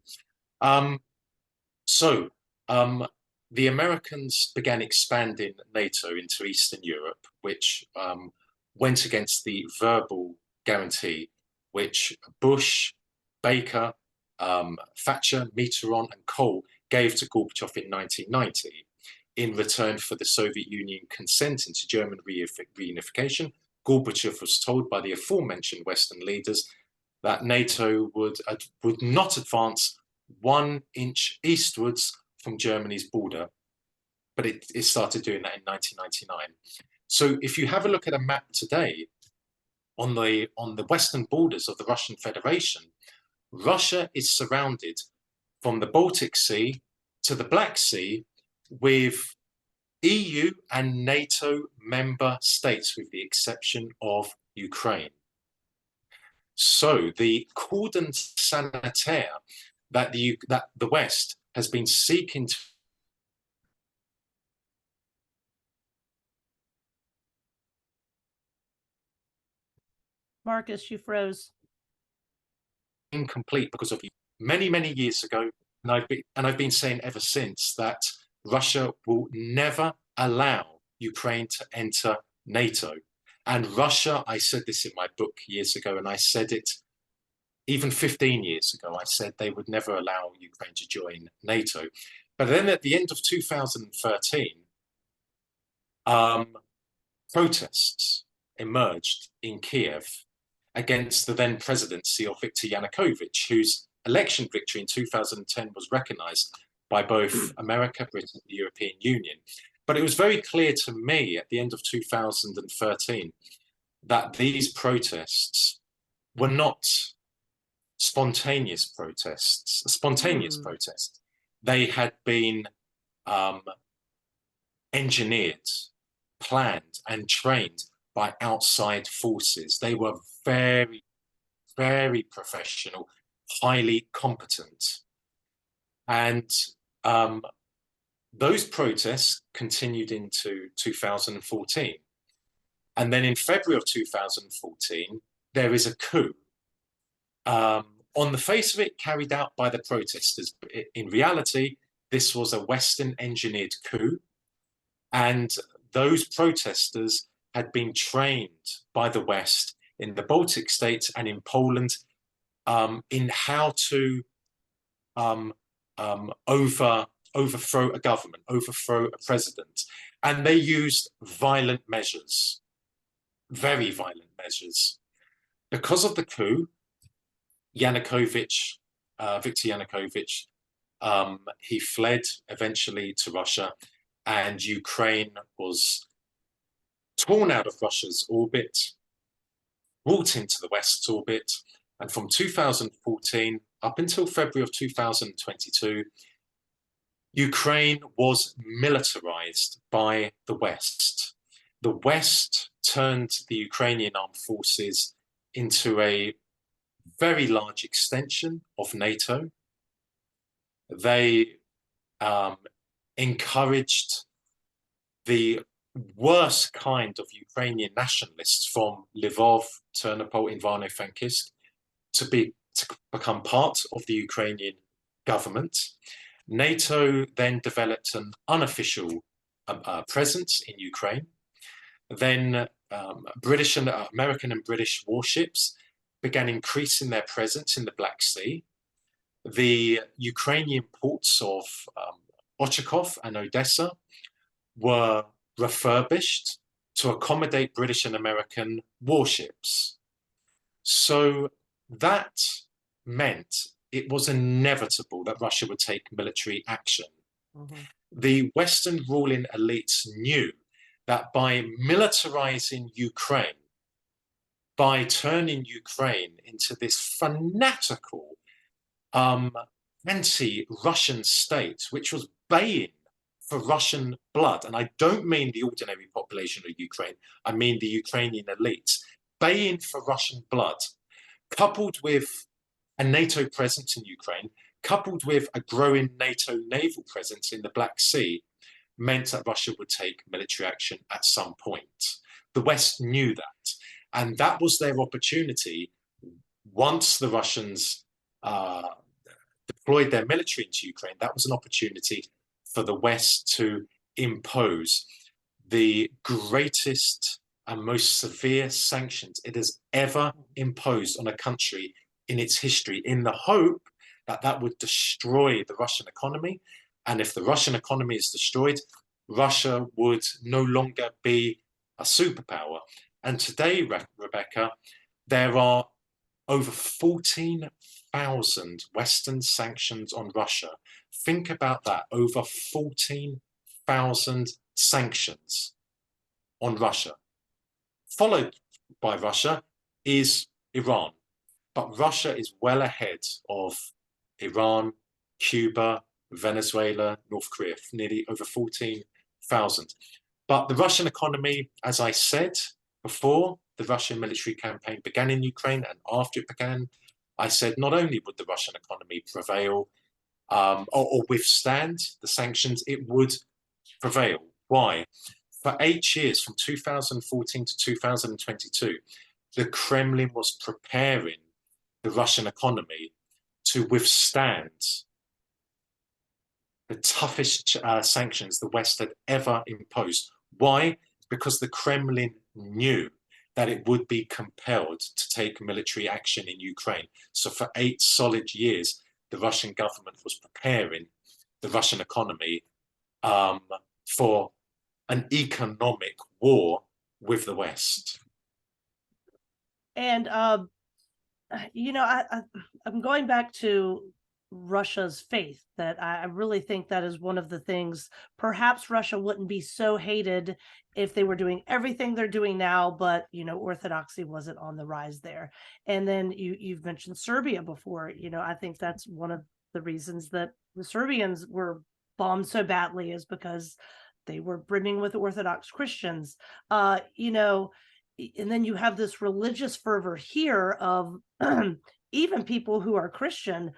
The Americans began expanding NATO into Eastern Europe, which went against the verbal guarantee which Bush, Baker, Thatcher, Mitterrand, and Kohl gave to Gorbachev in 1990 in return for the Soviet Union consenting to German reunification. Gorbachev was told by the aforementioned Western leaders that NATO would not advance 1 inch eastwards from Germany's border, but it started doing that in 1999. So if you have a look at a map today, on the western borders of the Russian Federation, Russia is surrounded from the Baltic Sea to the Black Sea with EU and NATO member states, with the exception of Ukraine. So the cordon sanitaire that the West has been seeking to Marcus, you froze. incomplete because of many years ago, and I've been saying ever since that Russia will never allow Ukraine to enter NATO. And Russia, I said this in my book years ago, and I said it even 15 years ago, I said they would never allow Ukraine to join NATO. But then at the end of 2013, protests emerged in Kiev against the then presidency of Viktor Yanukovych, whose election victory in 2010 was recognized by both America, Britain, and the European Union. But it was very clear to me at the end of 2013 that these protests were not spontaneous protests. They had been engineered, planned, and trained by outside forces. They were very professional, highly competent. And those protests continued into 2014. And then in February of 2014, there is a coup. On the face of it, carried out by the protesters. In reality, this was a Western engineered coup. And those protesters had been trained by the West in the Baltic states and in Poland in how to overthrow a government, overthrow a president. And they used violent measures, very violent measures. Because of the coup, Yanukovych, Viktor Yanukovych, he fled eventually to Russia, and Ukraine was torn out of Russia's orbit, brought into the West's orbit, and from 2014 up until February of 2022, Ukraine was militarized by the West. The West turned the Ukrainian armed forces into a very large extension of NATO. They encouraged the worst kind of Ukrainian nationalists from Lvov, Ternopil, Ivano-Frankivsk to become part of the Ukrainian government. NATO then developed an unofficial presence in Ukraine. Then British and American and British warships began increasing their presence in the Black Sea. The Ukrainian ports of Ochakov and Odessa were refurbished to accommodate British and American warships. So that meant it was inevitable that Russia would take military action. Mm-hmm. The Western ruling elites knew that by militarizing Ukraine, by turning Ukraine into this fanatical anti-Russian state, which was baying for Russian blood, and I don't mean the ordinary population of Ukraine, I mean the Ukrainian elites, baying for Russian blood, coupled with a NATO presence in Ukraine, coupled with a growing NATO naval presence in the Black Sea, meant that Russia would take military action at some point. The West knew that, and that was their opportunity. Once the Russians deployed their military into Ukraine, that was an opportunity for the West to impose the greatest and most severe sanctions it has ever imposed on a country in its history, in the hope that that would destroy the Russian economy. And if the Russian economy is destroyed, Russia would no longer be a superpower. And today, Rebecca, there are over 14,000 Western sanctions on Russia. Think about that, over 14,000 sanctions on Russia. Followed by Russia is Iran. But Russia is well ahead of Iran, Cuba, Venezuela, North Korea, nearly over 14,000. But the Russian economy, as I said before, the Russian military campaign began in Ukraine, and after it began, I said not only would the Russian economy prevail or withstand the sanctions, it would prevail. Why? For 8 years, from 2014 to 2022, the Kremlin was preparing the Russian economy to withstand the toughest sanctions the West had ever imposed. Why? Because the Kremlin knew that it would be compelled to take military action in Ukraine. So for 8 solid years, the Russian government was preparing the Russian economy for an economic war with the West. And, you know, I'm going back to Russia's faith, that I really think that is one of the things. Perhaps Russia wouldn't be so hated if they were doing everything they're doing now, but, you know, orthodoxy wasn't on the rise there. And then you've mentioned Serbia before. You know, I think that's one of the reasons that the Serbians were bombed so badly, is because they were brimming with Orthodox Christians. You know, and then you have this religious fervor here of even people who are Christian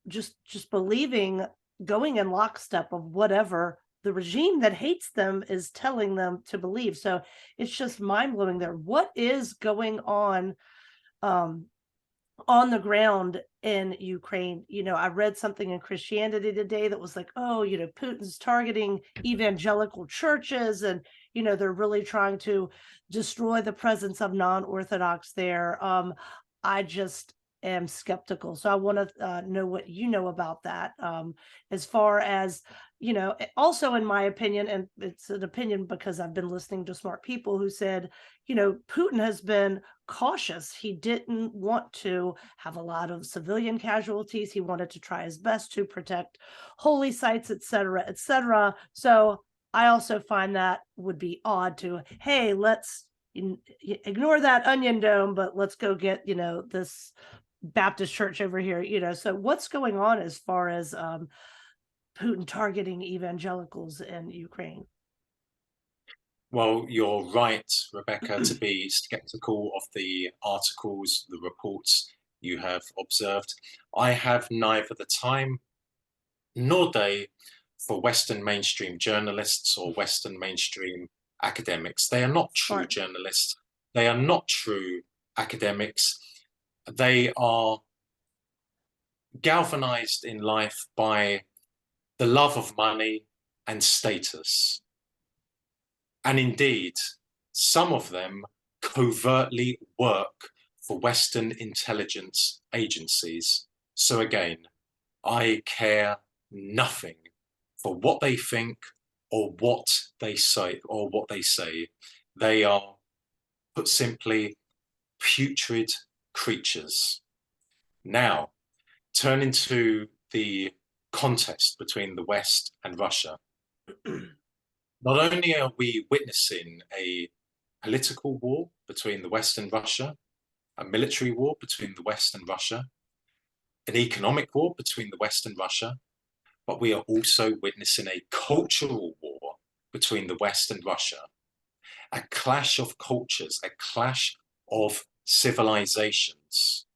just believing, going in lockstep of whatever the regime that hates them is telling them to believe. So it's just mind-blowing there. What is going on the ground in Ukraine? You know, I read something in Christianity today that was like, oh, you know, Putin's targeting evangelical churches, and, you know, they're really trying to destroy the presence of non-Orthodox there. I just am skeptical. So I want to know what you know about that, as far as, you know, also in my opinion, and it's an opinion because I've been listening to smart people who said, you know, Putin has been cautious. He didn't want to have a lot of civilian casualties. He wanted to try his best to protect holy sites, et cetera, et cetera. So I also find that would be odd to, hey, let's ignore that onion dome, but let's go get, you know, this Baptist church over here, you know. So what's going on as far as Putin targeting evangelicals in Ukraine? Well, you're right, Rebecca, to be skeptical of the articles, the reports you have observed. I have neither the time nor day for Western mainstream journalists or Western mainstream academics. They are not true journalists. They are not true academics. They are galvanized in life by the love of money and status. And indeed, some of them covertly work for Western intelligence agencies. So again, I care nothing for what they think or what they say. They are, put simply, putrid creatures. Now, turning to the contest between the West and Russia. Not only are we witnessing a political war between the West and Russia, a military war between the West and Russia, an economic war between the West and Russia, but we are also witnessing a cultural war between the West and Russia, a clash of cultures, a clash of civilizations.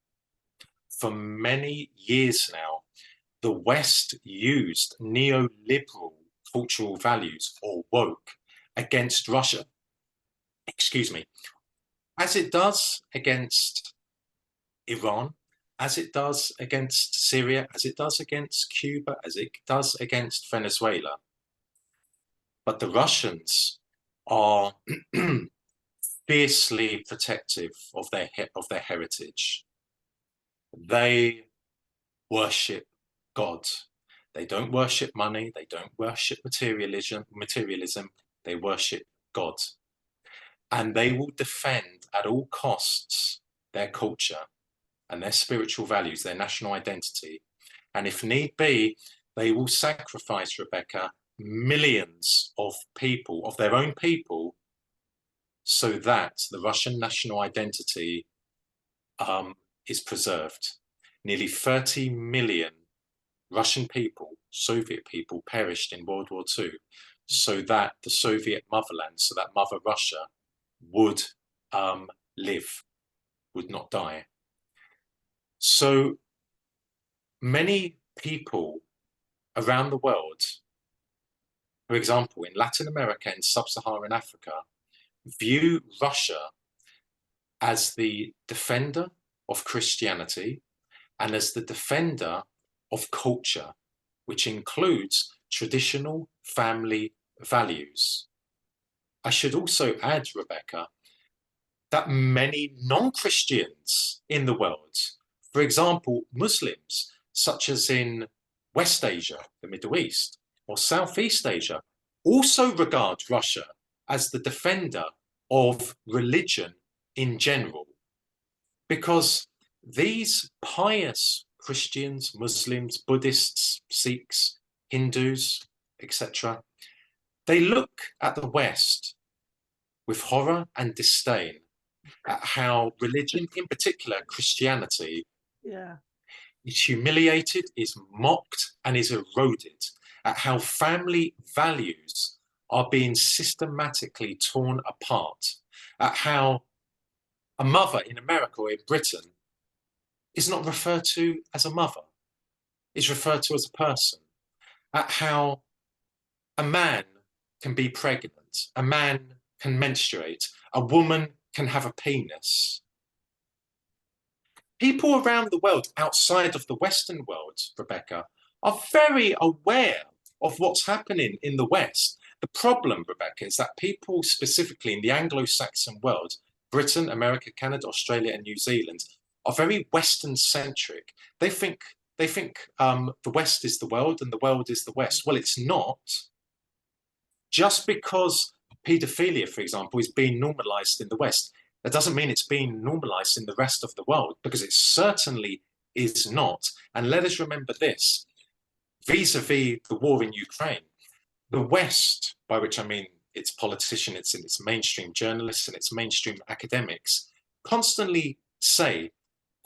For many years now, the West used neoliberal cultural values, or woke, against Russia, as it does against Iran, as it does against Syria, as it does against Cuba, as it does against Venezuela. But the Russians are fiercely protective of their heritage. They worship God. They don't worship money. They don't worship materialism. They worship God. And they will defend at all costs their culture and their spiritual values, their national identity. And if need be, they will sacrifice, Rebecca, millions of people, of their own people, so that the Russian national identity is preserved. Nearly 30 million Russian people, Soviet people, perished in World War II so that the Soviet motherland, so that Mother Russia would live, would not die. So many people around the world, for example, in Latin America and sub-Saharan Africa, view Russia as the defender of Christianity and as the defender of culture, which includes traditional family values. I should also add, Rebecca, that many non-Christians in the world, for example, Muslims, such as in West Asia, the Middle East, or Southeast Asia, also regard Russia as the defender of religion in general. Because these pious Christians, Muslims, Buddhists, Sikhs, Hindus, etc., they look at the West with horror and disdain at how religion, in particular Christianity, is humiliated, is mocked, and is eroded, at how family values are being systematically torn apart, at how a mother in America or in Britain is not referred to as a mother, is referred to as a person, at how a man can be pregnant, a man can menstruate, a woman can have a penis. People around the world outside of the Western world, Rebecca, are very aware of what's happening in the West. The problem, Rebecca, is that people specifically in the Anglo-Saxon world, Britain, America, Canada, Australia, and New Zealand, are very Western-centric. They think the West is the world and the world is the West. Well, it's not. Just because paedophilia, for example, is being normalized in the West, that doesn't mean it's being normalized in the rest of the world, because it certainly is not. And let us remember this, vis-a-vis the war in Ukraine, the West, by which I mean its politicians, its mainstream journalists and its mainstream academics, constantly say,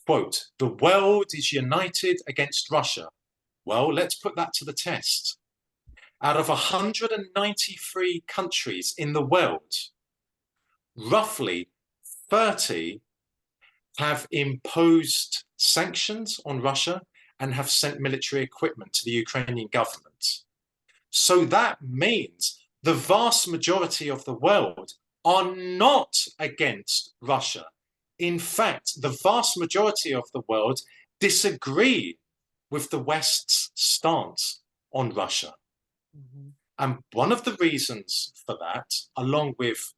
quote, "The world is united against Russia." Well, let's put that to the test. Out of 193 countries in the world, roughly 30 have imposed sanctions on Russia and have sent military equipment to the Ukrainian government. So that means the vast majority of the world are not against Russia. In fact, the vast majority of the world disagree with the West's stance on Russia. Mhm. And one of the reasons for that, along with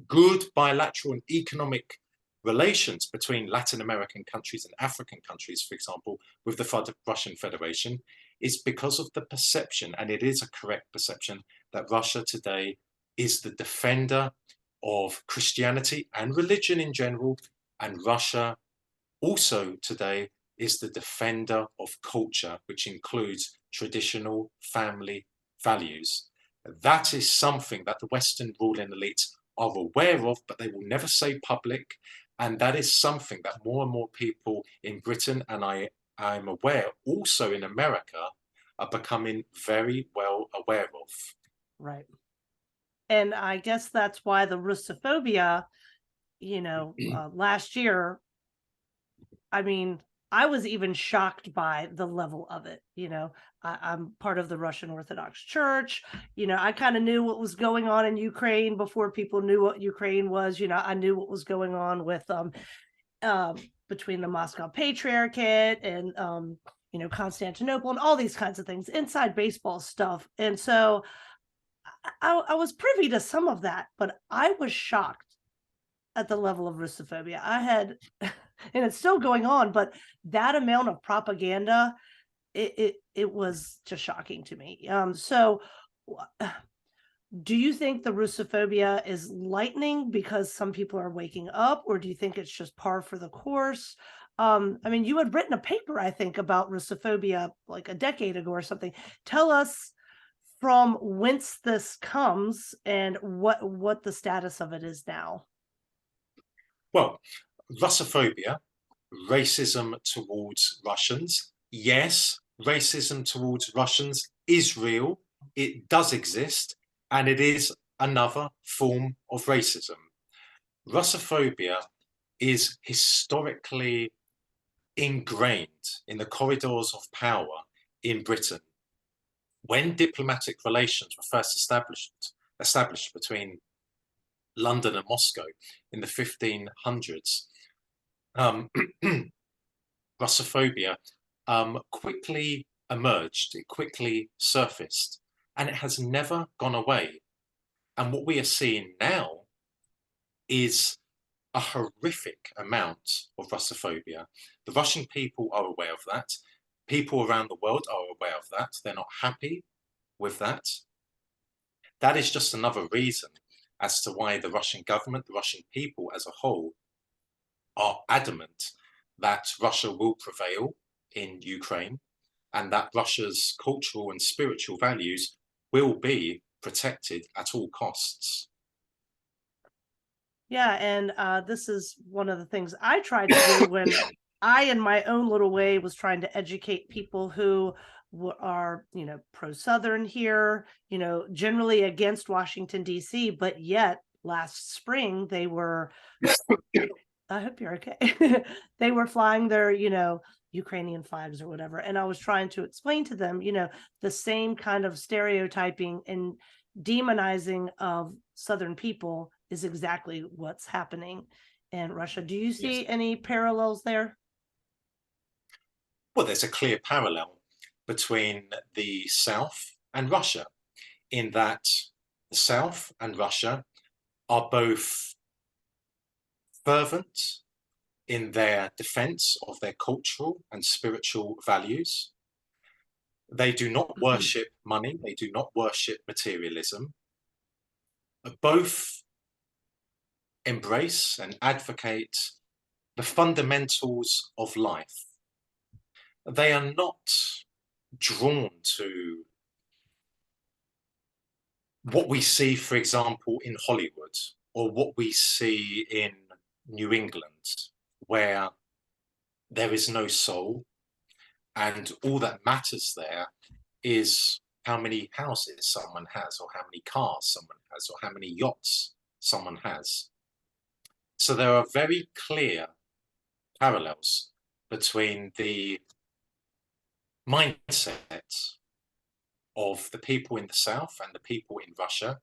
good bilateral and economic relations between Latin American countries and African countries, for example, with the Russian Federation, is because of the perception, and it is a correct perception, that Russia today is the defender of Christianity and religion in general, and Russia also today is the defender of culture, which includes traditional family values. That is something that the Western ruling elites are aware of, but they will never say public. And that is something that more and more people in Britain, and I'm aware also in America, are becoming very well aware of. Right. And I guess that's why the Russophobia, last year, I mean, I was even shocked by the level of it. I'm part of the Russian Orthodox Church. I kind of knew what was going on in Ukraine before people knew what Ukraine was. I knew what was going on with between the Moscow Patriarchate and Constantinople and all these kinds of things, inside baseball stuff. And so I was privy to some of that, but I was shocked at the level of Russophobia. I had, and it's still going on, but that amount of propaganda, it was just shocking to me. So do you think the Russophobia is lightening because some people are waking up, or do you think it's just par for the course? I mean, you had written a paper, I think, about Russophobia like a decade ago or something. Tell us from whence this comes and what the status of it is now. Well, Russophobia, racism towards Russians. Yes, racism towards Russians is real. It does exist, and it is another form of racism. Russophobia is historically ingrained in the corridors of power in Britain. When diplomatic relations were first established between London and Moscow in the 1500s, Russophobia quickly emerged, it quickly surfaced, and it has never gone away. And what we are seeing now is a horrific amount of Russophobia. The Russian people are aware of that. People around the world are aware of that. They're not happy with that. That is just another reason as to why the Russian government, the Russian people as a whole, are adamant that Russia will prevail in Ukraine and that Russia's cultural and spiritual values will be protected at all costs. Yeah, and this is one of the things I tried to do when I, in my own little way, was trying to educate people who are, pro-Southern here, generally against Washington, D.C., but yet last spring they were, I hope you're okay, they were flying their, Ukrainian flags or whatever. And I was trying to explain to them, the same kind of stereotyping and demonizing of Southern people is exactly what's happening in Russia. Do you see any parallels there? Well, there's a clear parallel between the South and Russia in that the South and Russia are both fervent in their defense of their cultural and spiritual values. They do not worship money. They do not worship materialism. Both embrace and advocate the fundamentals of life. They are not drawn to what we see, for example, in Hollywood or what we see in New England, where there is no soul and all that matters there is how many houses someone has or how many cars someone has or how many yachts someone has. So there are very clear parallels between the mindset of the people in the South and the people in Russia,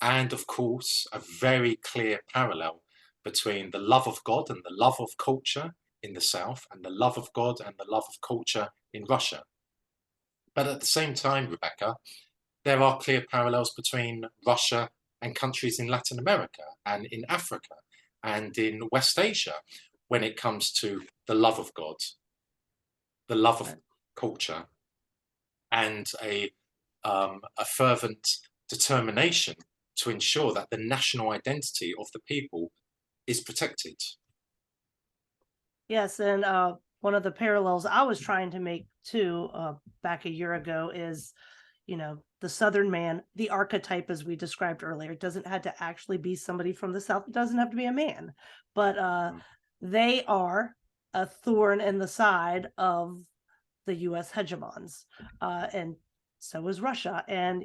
and of course a very clear parallel between the love of God and the love of culture in the South and the love of God and the love of culture in Russia. But at the same time, Rebecca, there are clear parallels between Russia and countries in Latin America and in Africa and in West Asia when it comes to the love of God, the love of culture, and a fervent determination to ensure that the national identity of the people is protected. Yes, and one of the parallels I was trying to make too back a year ago is, the Southern man, the archetype as we described earlier. It doesn't have to actually be somebody from the South. It doesn't have to be a man, but they are a thorn in the side of the U.S. hegemons, and so is Russia. And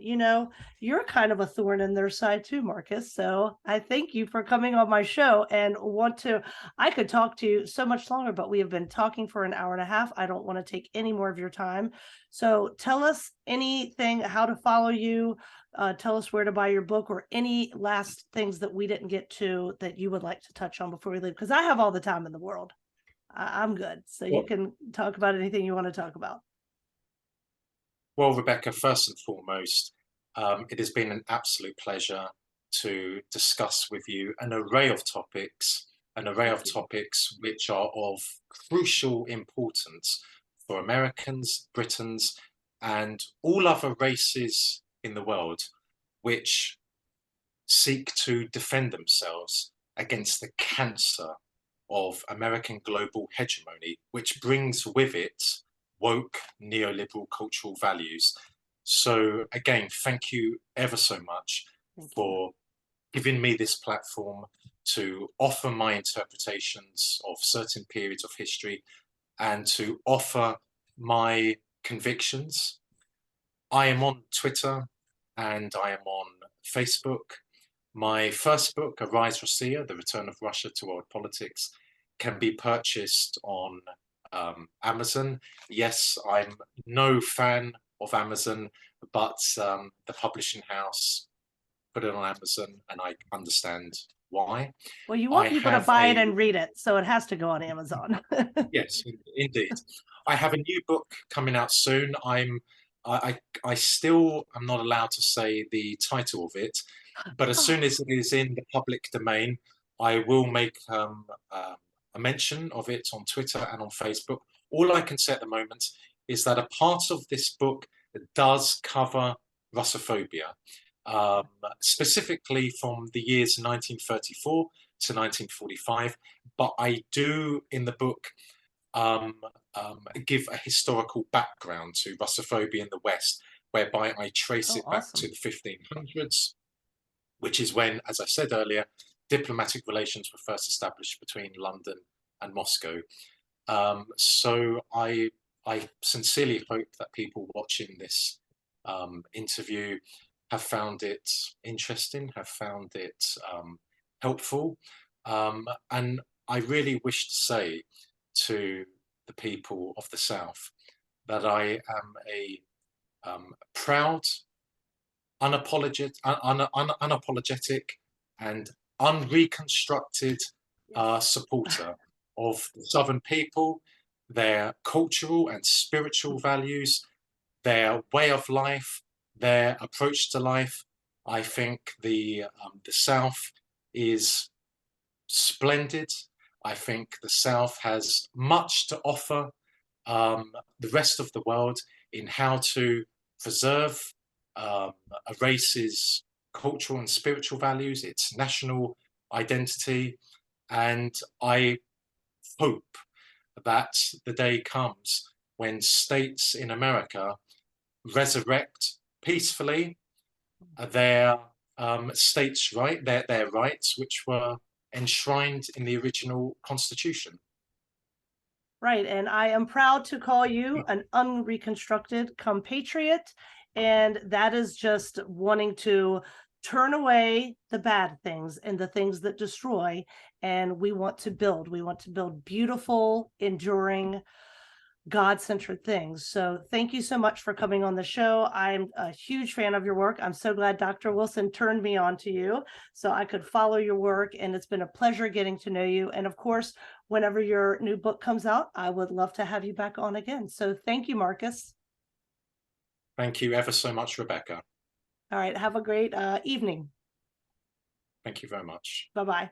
you're kind of a thorn in their side too, Marcus. So I thank you for coming on my show and I could talk to you so much longer, but we have been talking for an hour and a half. I don't want to take any more of your time. So tell us anything, how to follow you, tell us where to buy your book, or any last things that we didn't get to that you would like to touch on before we leave, because I have all the time in the world. I'm good. So you can talk about anything you want to talk about. Well, Rebecca, first and foremost, it has been an absolute pleasure to discuss with you an array of topics which are of crucial importance for Americans, Britons, and all other races in the world which seek to defend themselves against the cancer of American global hegemony, which brings with it woke neoliberal cultural values. So again, thank you ever so much for giving me this platform to offer my interpretations of certain periods of history and to offer my convictions. I am on Twitter and I am on Facebook. My first book, Arise Russia, The Return of Russia to World Politics, can be purchased on Amazon. Yes, I'm no fan of Amazon, but the publishing house put it on Amazon, and I understand why. Well, you want people to buy it and read it, so it has to go on Amazon. Yes, indeed. I have a new book coming out soon. I still am not allowed to say the title of it, but as soon as it is in the public domain, I will make a mention of it on Twitter and on Facebook. All I can say at the moment is that a part of this book does cover Russophobia, specifically from the years 1934 to 1945. But I do, in the book, give a historical background to Russophobia in the West, whereby I trace it back to the 1500s, which is when, as I said earlier, diplomatic relations were first established between London and Moscow. So I sincerely hope that people watching this interview have found it interesting, have found it helpful. And I really wish to say to the people of the South that I am a proud, unapologetic and unreconstructed supporter of the Southern people, their cultural and spiritual values, their way of life, their approach to life. I think the South is splendid. I think the South has much to offer the rest of the world in how to preserve a race's cultural and spiritual values, its national identity. And I hope that the day comes when states in America resurrect peacefully their states' their rights, which were enshrined in the original Constitution. Right, and I am proud to call you an unreconstructed compatriot, and that is just wanting to turn away the bad things and the things that destroy, and we want to build beautiful, enduring, God-centered things. So thank you so much for coming on the show. I'm a huge fan of your work. I'm so glad Dr. Wilson turned me on to you so I could follow your work, and it's been a pleasure getting to know you. And of course, whenever your new book comes out, I would love to have you back on again. So thank you, Marcus. Thank you ever so much, Rebecca. All right. Have a great evening. Thank you very much. Bye-bye.